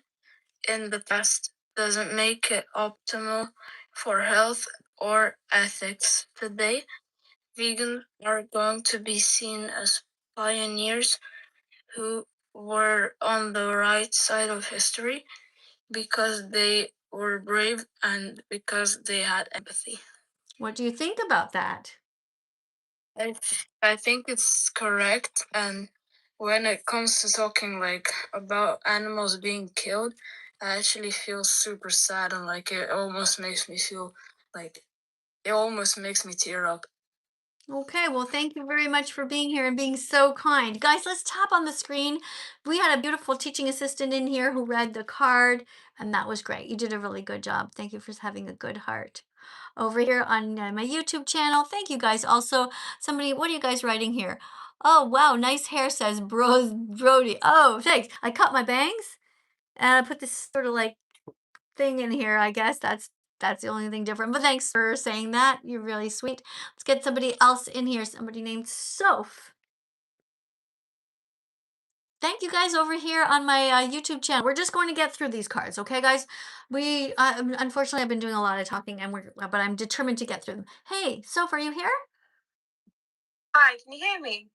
in the past doesn't make it optimal for health or ethics. Today, vegans are going to be seen as pioneers who were on the right side of history because they were brave and because they had empathy. What do you think about that? I think it's correct, and when it comes to talking like about animals being killed, I actually feel super sad and like it almost makes me feel like it almost makes me tear up. Okay, well, thank you very much for being here and being so kind. Guys, let's tap on the screen. We had a beautiful teaching assistant in here who read the card, and that was great. You did a really good job. Thank you for having a good heart. Over here on my YouTube channel, thank you guys. Also, somebody, what are you guys writing here? Oh, wow, nice hair, says Brody. Oh, thanks. I cut my bangs and I put this sort of like thing in here. I guess that's the only thing different. But thanks for saying that. You're really sweet. Let's get somebody else in here. Somebody named Soph. Thank you guys over here on my YouTube channel. We're just going to get through these cards, okay, guys? We unfortunately I've been doing a lot of talking, and but I'm determined to get through them. Hey, Soph, are you here? Hi, can you hear me?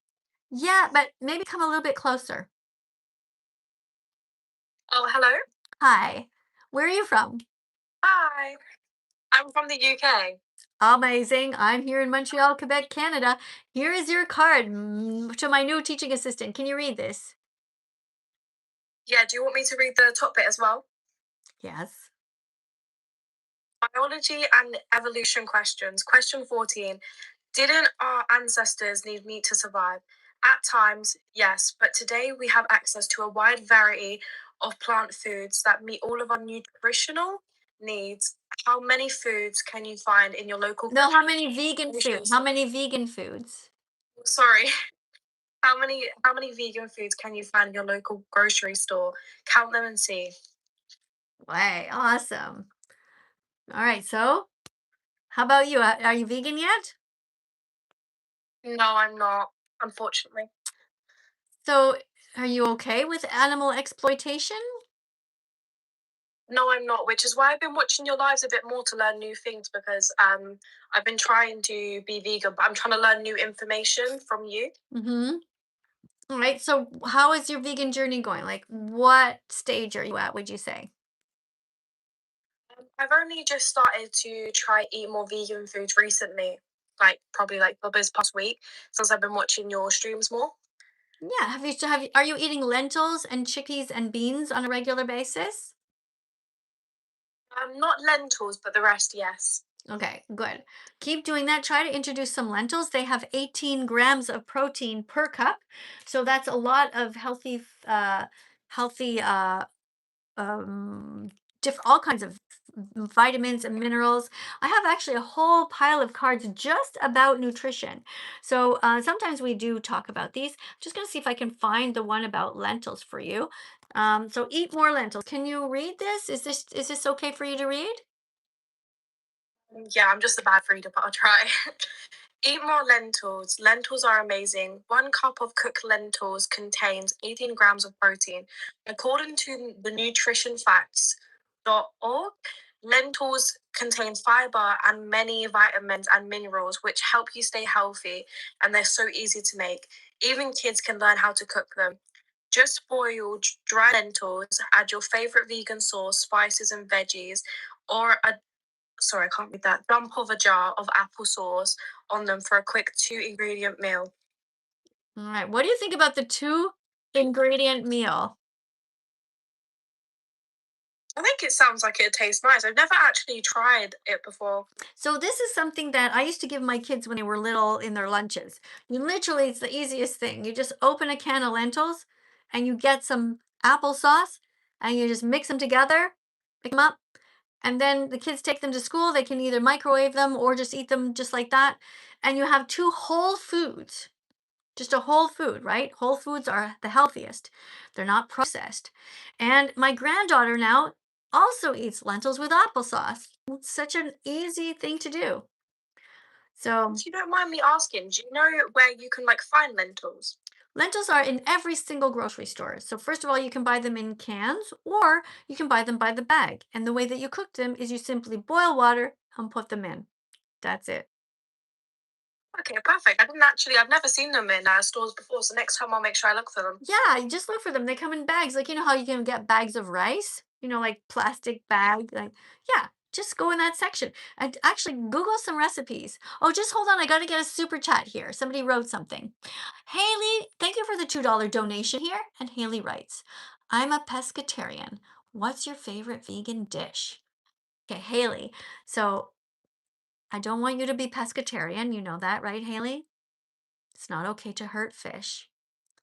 Yeah, but maybe come a little bit closer. Oh, hello. Hi. Where are you from? Hi. I'm from the UK. Amazing. I'm here in Montreal, Quebec, Canada. Here is your card to my new teaching assistant. Can you read this? Yeah, do you want me to read the top bit as well? Yes. Biology and evolution questions. Question 14. Didn't our ancestors need meat to survive? At times, yes, but today we have access to a wide variety of plant foods that meet all of our nutritional needs. How many foods can you find in your local No, how many vegan grocery food? How store? many vegan foods? Sorry, how many vegan foods can you find in your local grocery store? Count them and see. Way, awesome. All right, so how about you? Are you vegan yet? No, I'm not, unfortunately. So are you okay with animal exploitation? No, I'm not, which is why I've been watching your lives a bit more to learn new things because I've been trying to be vegan, but I'm trying to learn new information from you. Mm-hmm. All right, so how is your vegan journey going? Like, what stage are you at, would you say? I've only just started to try eat more vegan foods recently, like probably like this past week, since I've been watching your streams more. Yeah, are you eating lentils and chickpeas and beans on a regular basis? Not lentils, but the rest, yes. Okay, good. Keep doing that. Try to introduce some lentils. They have 18 grams of protein per cup. So that's a lot of healthy um all kinds of vitamins and minerals. I have actually a whole pile of cards just about nutrition. So sometimes we do talk about these. Just going to see if I can find the one about lentils for you. So eat more lentils. Can you read this? Is this okay for you to read? Yeah, I'm just a bad reader, but I'll try. Eat more lentils. Lentils are amazing. 1 cup of cooked lentils contains 18 grams of protein. According to the nutritionfacts.org, lentils contain fiber and many vitamins and minerals which help you stay healthy, and they're so easy to make. Even kids can learn how to cook them. Just boil dry lentils, add your favorite vegan sauce, spices, and veggies, or sorry, I can't read that. Dump of a jar of applesauce on them for a quick 2 ingredient meal. All right. What do you think about the 2 ingredient meal? I think it sounds like it tastes nice. I've never actually tried it before. So this is something that I used to give my kids when they were little in their lunches. You literally, it's the easiest thing. You just open a can of lentils and you get some applesauce and you just mix them together, pick them up, and then the kids take them to school. They can either microwave them or just eat them just like that. And you have two whole foods, just a whole food, right? Whole foods are the healthiest. They're not processed. And my granddaughter now also eats lentils with applesauce. It's such an easy thing to do. So If you don't mind me asking, do you know where you can like find lentils? lentils are in every single grocery store. So first of all, you can buy them in cans or you can buy them by the bag. And the way that you cook them is you simply boil water and put them in. That's it. Okay, perfect. I've never seen them in stores before, so next time I'll make sure I look for them. Yeah, you just look for them. They come in bags. Like, you know how you can get bags of rice? Like plastic bag. Like, yeah, just go in that section and actually Google some recipes. Oh, just hold on. I got to get a super chat here. Somebody wrote something. Haley, thank you for the $2 donation here. And Haley writes, I'm a pescatarian. What's your favorite vegan dish? Okay, Haley. So I don't want you to be pescatarian. You know that, right, Haley? It's not okay to hurt fish.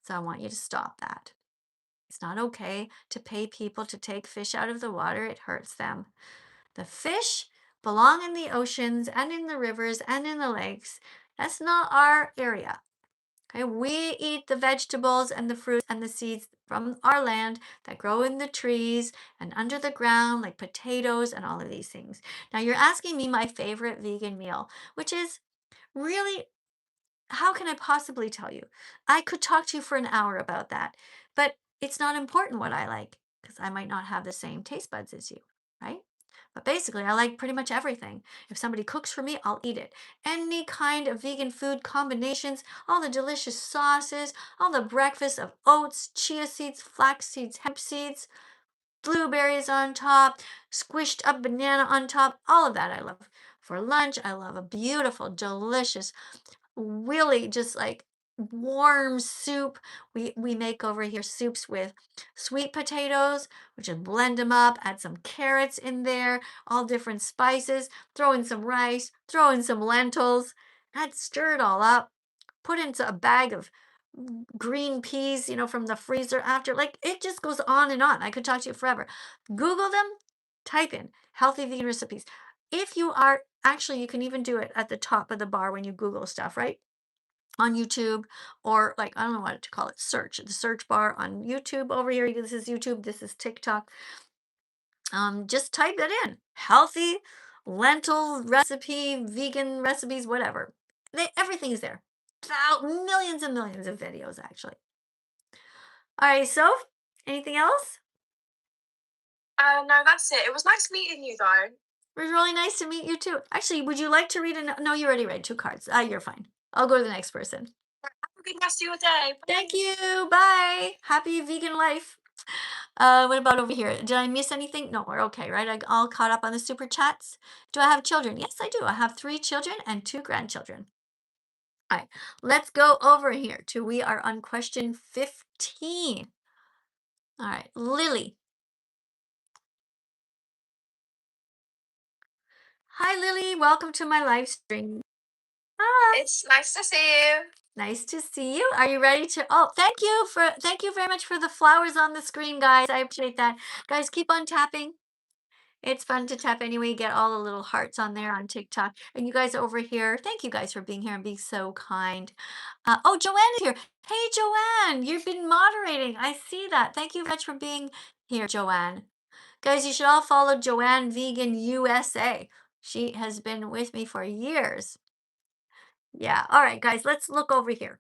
So I want you to stop that. It's not okay to pay people to take fish out of the water. It hurts them. The fish belong in the oceans and in the rivers and in the lakes. That's not our area. Okay, we eat the vegetables and the fruits and the seeds from our land that grow in the trees and under the ground, like potatoes and all of these things. Now, you're asking me my favorite vegan meal, which is really, how can I possibly tell you? I could talk to you for an hour about that, but it's not important what I like because I might not have the same taste buds as you, right? But basically, I like pretty much everything. If somebody cooks for me, I'll eat it. Any kind of vegan food combinations, all the delicious sauces, all the breakfast of oats, chia seeds, flax seeds, hemp seeds, blueberries on top, squished up banana on top, all of that I love. For lunch, I love a beautiful, delicious, really just like warm soup. We make over here soups with sweet potatoes, which is blend them up, add some carrots in there, all different spices, throw in some rice, throw in some lentils, add stir it all up, put into a bag of green peas, from the freezer after. Like it just goes on and on. I could talk to you forever. Google them, type in healthy vegan recipes. If you are actually, you can even do it at the top of the bar when you Google stuff, right? On YouTube, or like, I don't know what to call it, search, the search bar on YouTube over here. This is YouTube, this is TikTok. Just type it in. Healthy lentil recipe, vegan recipes, whatever. Everything is there. Millions and millions of videos, actually. All right, so anything else? No, that's it. It was nice meeting you though. It was really nice to meet you too. Actually, would you like to read No, you already read two cards. You're fine. I'll go to the next person. Have a good rest of your day. Thank you. Bye. Happy vegan life. What about over here? Did I miss anything? No, we're okay, right? I all caught up on the super chats. Do I have children? Yes, I do. I have 3 children and 2 grandchildren. All right, let's go over here to we are on question 15. All right, Lily. Hi, Lily. Welcome to my live stream. Hi. It's nice to see you. Nice to see you. Are you ready to? Oh, thank you very much for the flowers on the screen, guys. I appreciate that. Guys, keep on tapping. It's fun to tap anyway, get all the little hearts on there on TikTok. And you guys over here, thank you guys for being here and being so kind. Oh, Joanne is here. Hey, Joanne, you've been moderating. I see that. Thank you very much for being here, Joanne. Guys, you should all follow Joanne Vegan USA. She has been with me for years. Yeah. All right, guys, let's look over here.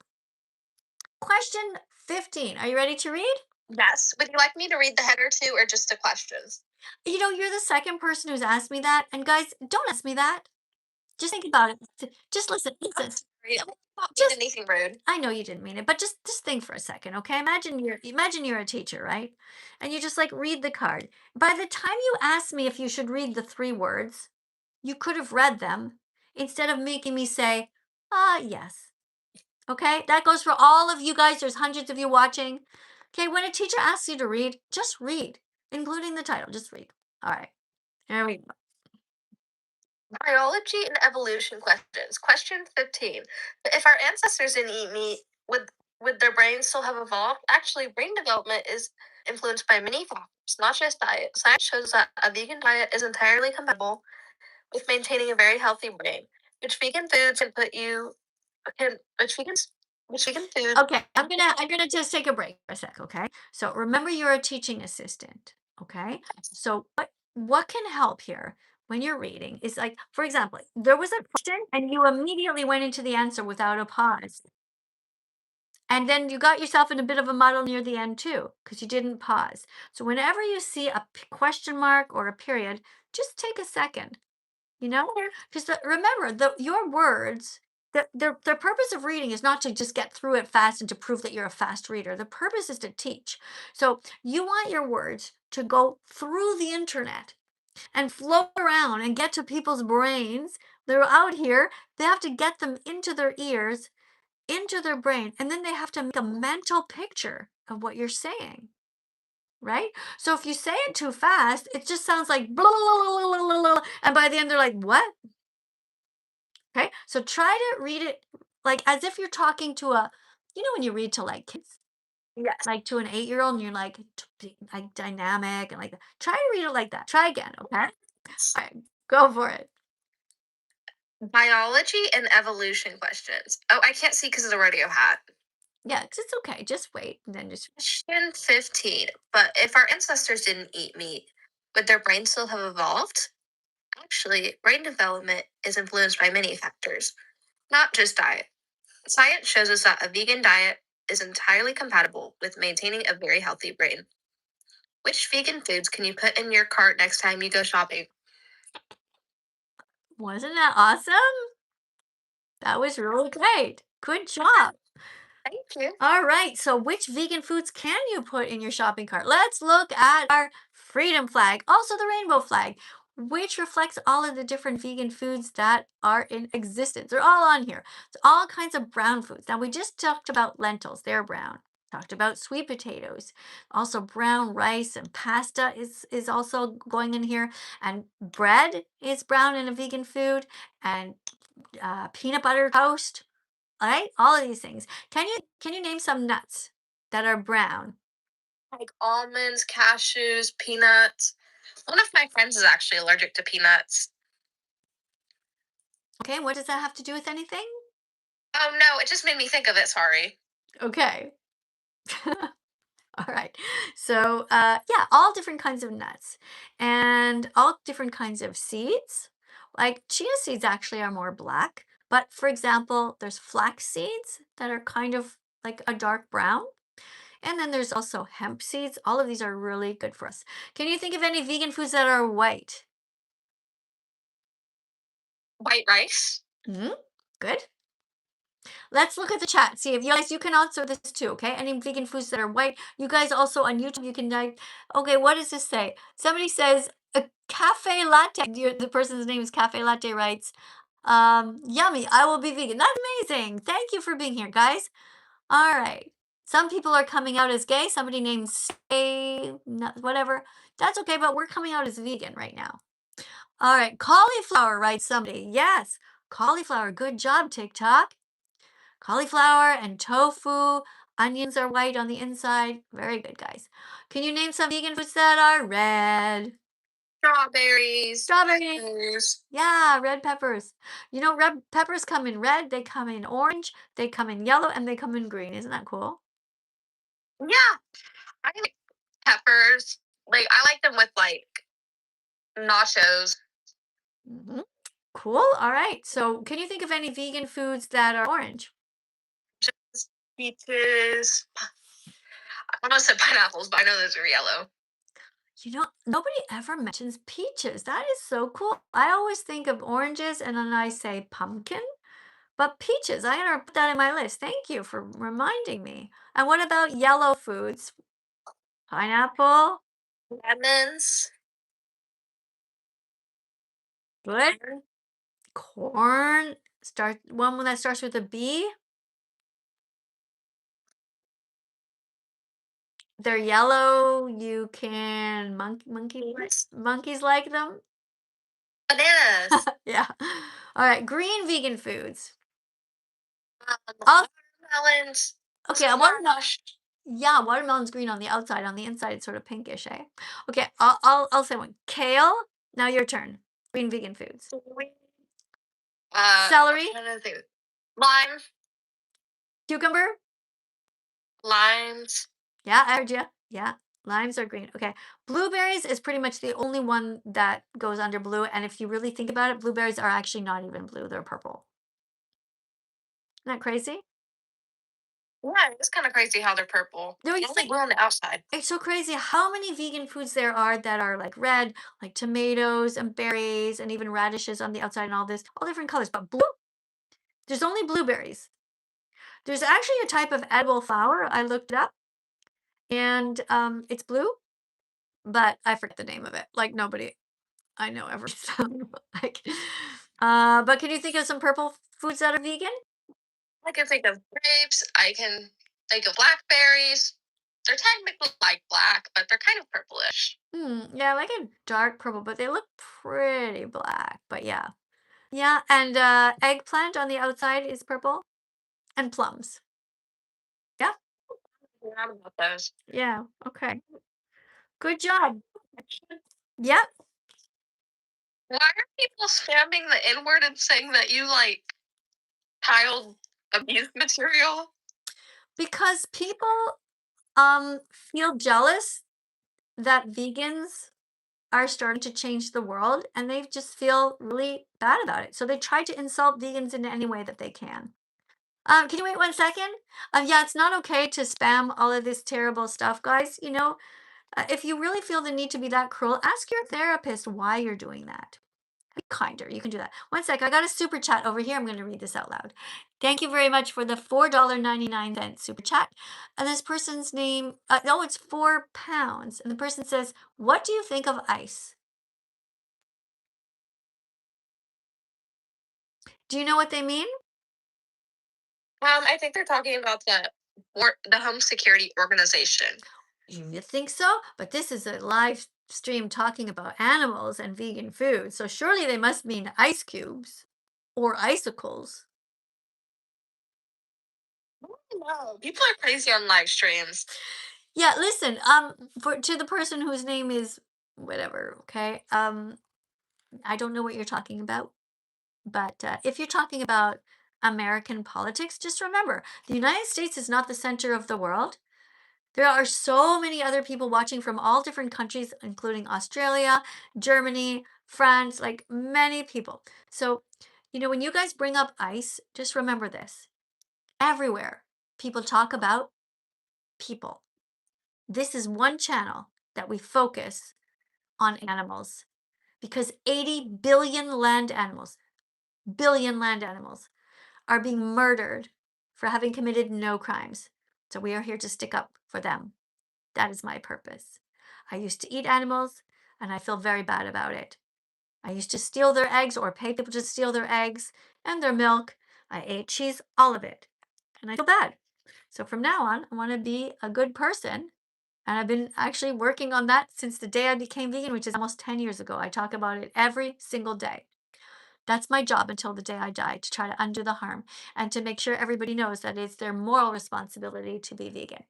Question 15. Are you ready to read? Yes. Would you like me to read the header too, or just the questions? You're the second person who's asked me that. And guys, don't ask me that. Just think about it. Just listen. I'm Listen. sorry. I did not mean Just anything rude. I know you didn't mean it, but just think for a second, okay? Imagine you're a teacher, right? And you just like read the card. By the time you asked me if you should read the 3 words, you could have read them instead of making me say, yes. Okay? That goes for all of you guys. There's hundreds of you watching. Okay, when a teacher asks you to read, just read, including the title. Just read. All right. There we go. Biology and evolution questions. Question 15. If our ancestors didn't eat meat, would Would their brains still have evolved? Actually, brain development is influenced by many factors, not just diet. Science shows that a vegan diet is entirely compatible with maintaining a very healthy brain. Which vegan foods can put you can which vegan food Okay, I'm gonna just take a break for a sec, okay? So remember you're a teaching assistant, okay? So what can help here when you're reading is like, for example, there was a question and you immediately went into the answer without a pause. And then you got yourself in a bit of a muddle near the end too, because you didn't pause. So whenever you see a question mark or a period, just take a second, you know? Because remember, your words, the purpose of reading is not to just get through it fast and to prove that you're a fast reader. The purpose is to teach. So you want your words to go through the internet and flow around and get to people's brains. They're out here. They have to get them into their ears, into their brain, and then they have to make a mental picture of what you're saying. Right? So if you say it too fast, it just sounds like blah, blah, blah, blah, blah, blah, and by the end they're like, what? Okay, so try to read it like as if you're talking to a, when you read to like kids, yes. like to an 8-year-old, and you're like, like dynamic and like that. Try to read it like that. Try again, okay? All right, go for it. Biology and evolution questions. Oh, I can't see because of the rodeo hat. Yeah, it's okay. Just wait, and then just Question 15. But if our ancestors didn't eat meat, would their brains still have evolved? Actually, brain development is influenced by many factors, not just diet. Science shows us that a vegan diet is entirely compatible with maintaining a very healthy brain. Which vegan foods can you put in your cart next time you go shopping? wasn't that awesome? That was really great. Good job. Thank you. All right, so which vegan foods can you put in your shopping cart? Let's look at our freedom flag, also the rainbow flag, which reflects all of the different vegan foods that are in existence. They're all on here. It's all kinds of brown foods. Now, we just talked about lentils, they're brown. Talked about sweet potatoes. Also, brown rice and pasta is also going in here. And bread is brown in a vegan food. And peanut butter toast, right? All of these things. Can you name some nuts that are brown? Like almonds, cashews, peanuts. One of my friends is actually allergic to peanuts. Okay, what does that have to do with anything? Oh no, it just made me think of it. Sorry. Okay. All right. So, yeah, all different kinds of nuts and all different kinds of seeds. Like chia seeds actually are more black, but for example, there's flax seeds that are kind of like a dark brown. And then there's also hemp seeds. All of these are really good for us. Can you think of any vegan foods that are white? White rice. Hmm. Good. Let's look at the chat. See if you guys, you can answer this too, okay? Any vegan foods that are white. You guys also on YouTube, you can like, okay, what does this say? Somebody says a cafe latte. The person's name is Cafe Latte writes, yummy, I will be vegan. That's amazing. Thank you for being here, guys. All right. Some people are coming out as gay. Somebody named Stay, whatever. That's okay, but we're coming out as vegan right now. All right. Cauliflower, writes somebody. Yes. Cauliflower. Good job, TikTok. Cauliflower and tofu. Onions are white on the inside. Very good, guys. Can you name some vegan foods that are red? Strawberries. Strawberry. Peppers. Yeah, red peppers. Red peppers come in red, they come in orange, they come in yellow, and they come in green. Isn't that cool? Yeah, I like peppers. Like I like them with like nachos. Hmm. Cool. All right. So, can you think of any vegan foods that are orange? Just peaches. I almost said pineapples, but I know those are yellow. Nobody ever mentions peaches. That is so cool. I always think of oranges and then I say pumpkin. But peaches, I gotta put that in my list. Thank you for reminding me. And what about yellow foods? Pineapple, Lemons. good. Corn, start one that starts with a B. They're yellow. You can Yes. monkeys like them. Bananas. Yeah. All right. Green vegan foods. All Watermelons. Okay, a watermelon. Yeah, watermelon's green on the outside. On the inside, it's sort of pinkish, eh? Okay, I'll say one. Kale. Now your turn. Green vegan foods. I'm Celery, trying to think. Lime, cucumber. limes. Yeah, I heard you. Yeah, limes are green. Okay, blueberries is pretty much the only one that goes under blue. And if you really think about it, blueberries are actually not even blue; they're purple. Isn't that crazy? Yeah, it's kind of crazy how they're purple. No, They're it's only like blue on the outside. it's so crazy how many vegan foods there are that are like red, like tomatoes and berries and even radishes on the outside and all this, all different colors. But blue, there's only blueberries. There's actually a type of edible flower. I looked it up and it's blue, but I forget the name of it. Like nobody I know ever found. Like, but can you think of some purple foods that are vegan? I can think of grapes. I can think of blackberries. They're technically like black, but they're kind of purplish. Yeah, like a dark purple, but they look pretty black. But yeah. Yeah, and eggplant on the outside is purple and plums. Yeah. Forgot about those. Yeah. Okay. Good job. Yep. Why are people spamming the N word and saying that you like child abuse material? Because people feel jealous that vegans are starting to change the world and they just feel really bad about it. So they try to insult vegans in any way that they can. Can you wait 1 second? Yeah, it's not okay to spam all of this terrible stuff, guys. If you really feel the need to be that cruel, ask your therapist why you're doing that. Be kinder. You can do that. 1 sec. I got a super chat over here. I'm going to read this out loud. Thank you very much for the $4.99 super chat. And this person's name, no, it's £4. And the person says, "What do you think of ice?" Do you know what they mean? I think they're talking about the Home Security Organization. You think so? But this is a live stream talking about animals and vegan food. So surely they must mean ice cubes or icicles. No, people are crazy on live streams. Yeah, listen, for to the person whose name is whatever, okay? I don't know what you're talking about, but if you're talking about American politics, just remember the United States is not the center of the world. There are so many other people watching from all different countries, including Australia, Germany, France, like many people. So, when you guys bring up ice, just remember this. Everywhere people talk about people. This is one channel that we focus on animals because 80 billion land animals are being murdered for having committed no crimes. So we are here to stick up for them. That is my purpose. I used to eat animals and I feel very bad about it. I used to steal their eggs or pay people to steal their eggs and their milk. I ate cheese, all of it. And I feel bad. So from now on, I want to be a good person. And I've been actually working on that since the day I became vegan, which is almost 10 years ago. I talk about it every single day. That's my job until the day I die, to try to undo the harm and to make sure everybody knows that it's their moral responsibility to be vegan.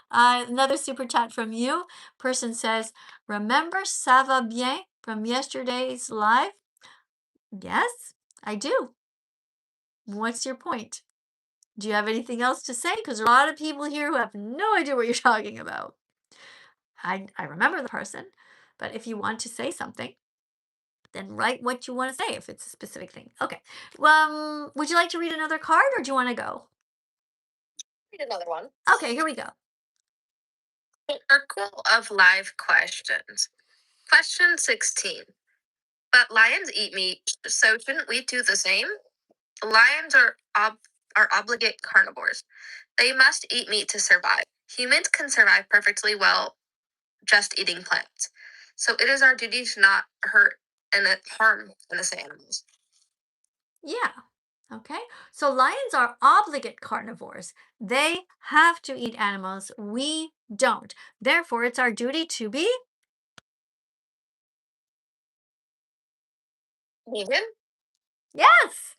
Another super chat from you. Person says, "Remember Ça va bien from yesterday's live?" Yes, I do. What's your point? Do you have anything else to say? Because there are a lot of people here who have no idea what you're talking about. I remember the person, but if you want to say something, then write what you want to say if it's a specific thing. Okay. Would you like to read another card or do you want to go? Read another one. Okay, here we go. Circle of live questions. Question 16. But lions eat meat, so shouldn't we do the same? Lions are obligate carnivores. They must eat meat to survive. Humans can survive perfectly well just eating plants. So it is our duty to not hurt and harm innocent animals. Yeah. Okay. So lions are obligate carnivores. They have to eat animals. We don't. Therefore, it's our duty to be. Vegan? Yes,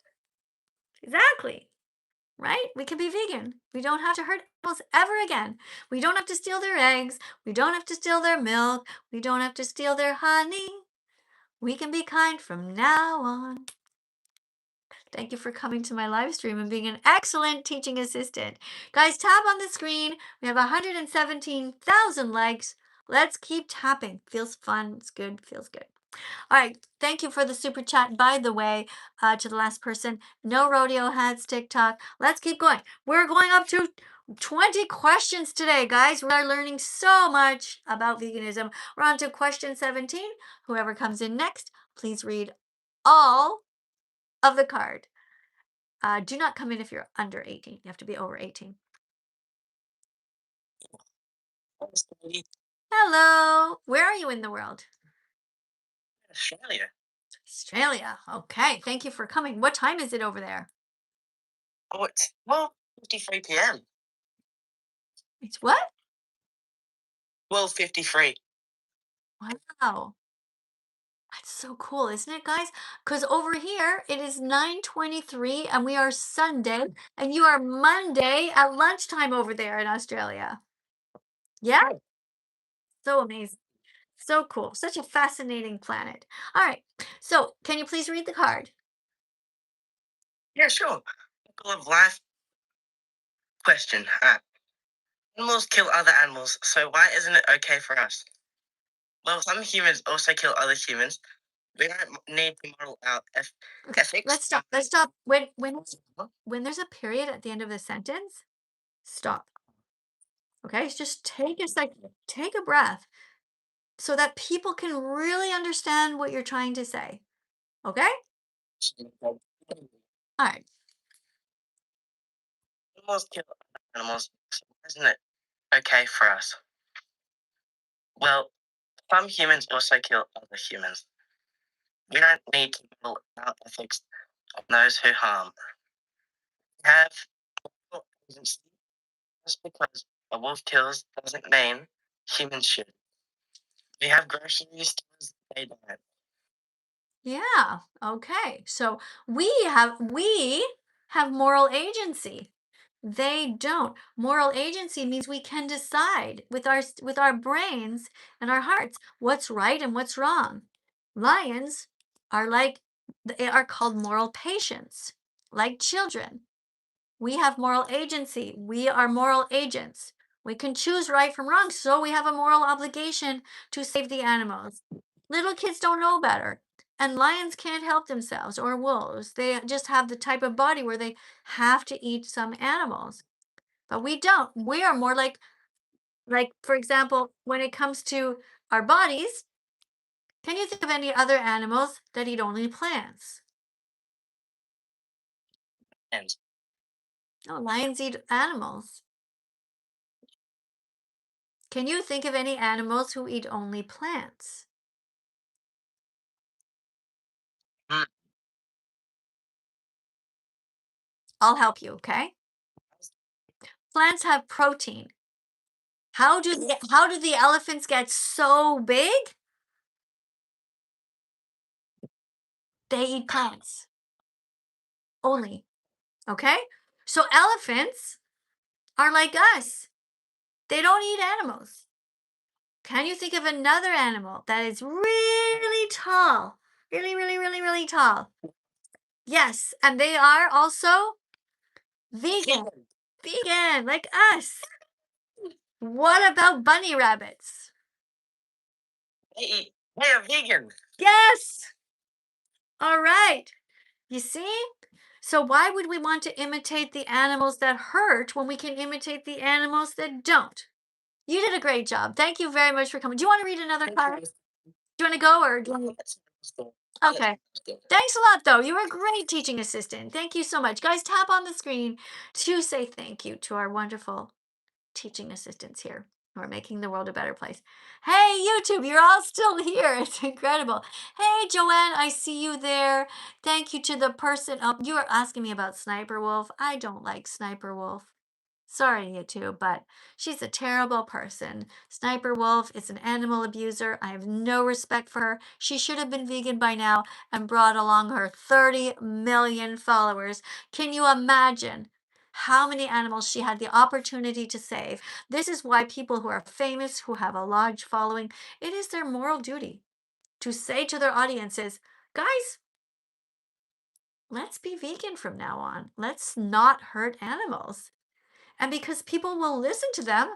exactly. right? We can be vegan. We don't have to hurt animals ever again. We don't have to steal their eggs. We don't have to steal their milk. We don't have to steal their honey. We can be kind from now on. Thank you for coming to my live stream and being an excellent teaching assistant. Guys, tap on the screen. We have 117,000 likes. Let's keep tapping. Feels fun. It's good. Feels good. All right. Thank you for the super chat, by the way, to the last person. No rodeo hats, TikTok. Let's keep going. We're going up to 20 questions today, guys. We are learning so much about veganism. We're on to question 17. Whoever comes in next, please read all of the card. Do not come in if you're under 18. You have to be over 18. Hello. Where are you in the world? Australia. Australia. Okay. Thank you for coming. What time is it over there? Oh, it's 12:53 p.m. It's what? 12:53. Wow. That's so cool, isn't it, guys? Because over here it is 9:23 and we are Sunday and you are Monday at lunchtime over there in Australia. Yeah? So amazing. So cool. Such a fascinating planet. All right. So can you please read the card? Yeah, sure. Circle of life question. Animals kill other animals, so why isn't it okay for us? Well, some humans also kill other humans. We don't need to model out Okay, ethics. let's stop. Let's stop. When there's a period at the end of the sentence, stop. Okay, just take a second, take a breath so that people can really understand what you're trying to say. Okay? All right. Animals kill other animals, so why isn't it okay for us? Well, some humans also kill other humans. We don't need to model out ethics on those who harm. We have no agency. Just because a wolf kills doesn't mean humans should. We have grocery stores, they don't. Yeah. Okay. So we have moral agency. They don't. Moral agency means we can decide with our brains and our hearts what's right and what's wrong. Lions they are called moral patients, like children. We have moral agency. We are moral agents. We can choose right from wrong, so we have a moral obligation to save the animals. Little kids don't know better. And lions can't help themselves, or wolves. They just have the type of body where they have to eat some animals. But we don't. We are more like for example, when it comes to our bodies, can you think of any other animals that eat only plants? And No, lions eat animals. Can you think of any animals who eat only plants? mm, I'll help you, okay? Plants have protein. How do the elephants get so big? They eat plants only, okay? So elephants are like us. They don't eat animals. Can you think of another animal that is really tall? Really, really, really, really tall. Yes, and they are also vegan. Vegan, like us. What about bunny rabbits? they are vegan. Yes. All right. You see? So why would we want to imitate the animals that hurt when we can imitate the animals that don't? You did a great job. Thank you very much for coming. Do you want to read another card? Do you want to go or do you want Okay. Thanks a lot, though. You were a great teaching assistant. Thank you so much. Guys, tap on the screen to say thank you to our wonderful teaching assistants here who are making the world a better place. Hey, YouTube, you're all still here. It's incredible. Hey, Joanne, I see you there. Thank you to the person. Oh, you were asking me about Sniper Wolf. I don't like Sniper Wolf. Sorry, YouTube, but she's a terrible person. Sniper Wolf is an animal abuser. I have no respect for her. She should have been vegan by now and brought along her 30 million followers. Can you imagine how many animals she had the opportunity to save. This is why people who are famous, who have a large following, it is their moral duty to say to their audiences, guys, let's be vegan from now on. Let's not hurt animals. And because people will listen to them,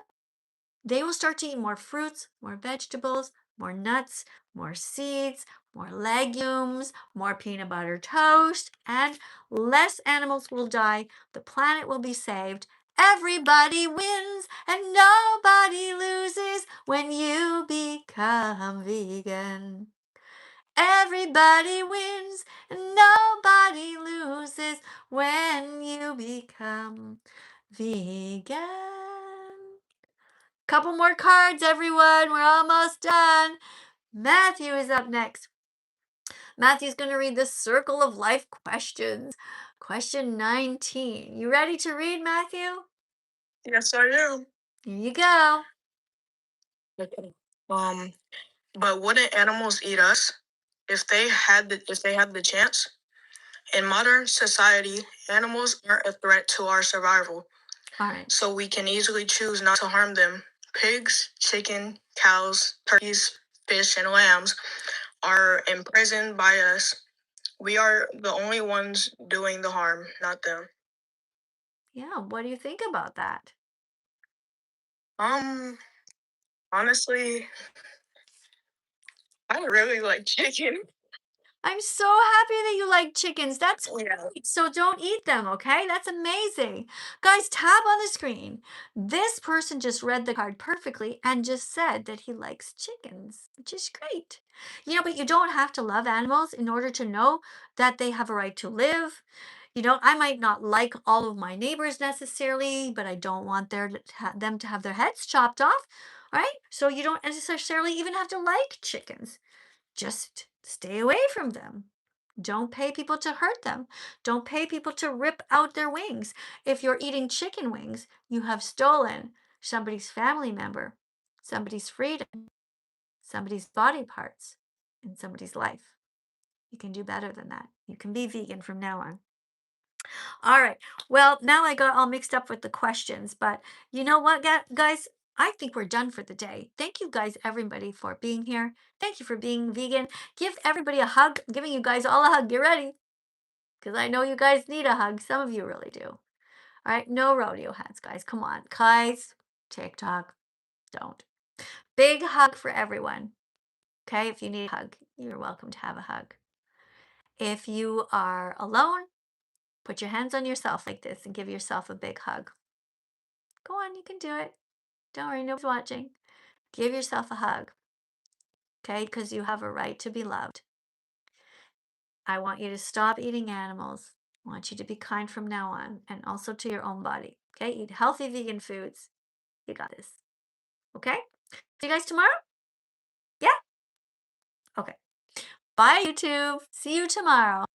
they will start to eat more fruits, more vegetables, more nuts, more seeds, more legumes, more peanut butter toast, and less animals will die. The planet will be saved. Everybody wins and nobody loses when you become vegan. Everybody wins and nobody loses when you become vegan. Couple more cards, everyone. We're almost done. Matthew is up next. Matthew's going to read the Circle of Life questions. Question 19. You ready to read, Matthew? Yes, I am. Here you go. Okay. Um, but wouldn't animals eat us if they had the chance? In modern society, animals are a threat to our survival, All right. so we can easily choose not to harm them. Pigs, chicken, cows, turkeys, fish, and lambs are imprisoned by us. We are the only ones doing the harm, not them. Yeah, what do you think about that? Um, Honestly, I really like chicken. I'm so happy that you like chickens. That's Yeah. great. So don't eat them, okay? That's amazing. Guys, tap on the screen. This person just read the card perfectly and just said that he likes chickens, which is great. But you don't have to love animals in order to know that they have a right to live. I might not like all of my neighbors necessarily, but I don't want them to have their heads chopped off, right? So you don't necessarily even have to like chickens. Just stay away from them. Don't pay people to hurt them. Don't pay people to rip out their wings. If you're eating chicken wings, you have stolen somebody's family member, somebody's freedom, somebody's body parts, and somebody's life. You can do better than that. You can be vegan from now on. All right. Well, now I got all mixed up with the questions, but you know what, guys? I think we're done for the day. Thank you guys, everybody, for being here. Thank you for being vegan. Give everybody a hug. I'm giving you guys all a hug. Get ready, because I know you guys need a hug. Some of you really do. All right. No rodeo hands, guys. Come on. Guys, TikTok, don't. Big hug for everyone. Okay. If you need a hug, you're welcome to have a hug. If you are alone, put your hands on yourself like this and give yourself a big hug. Go on, you can do it. Don't worry, nobody's watching. Give yourself a hug, okay? Because you have a right to be loved. I want you to stop eating animals. I want you to be kind from now on and also to your own body, okay? Eat healthy vegan foods. You got this, okay? See you guys tomorrow? Yeah? Okay. Bye, YouTube. See you tomorrow.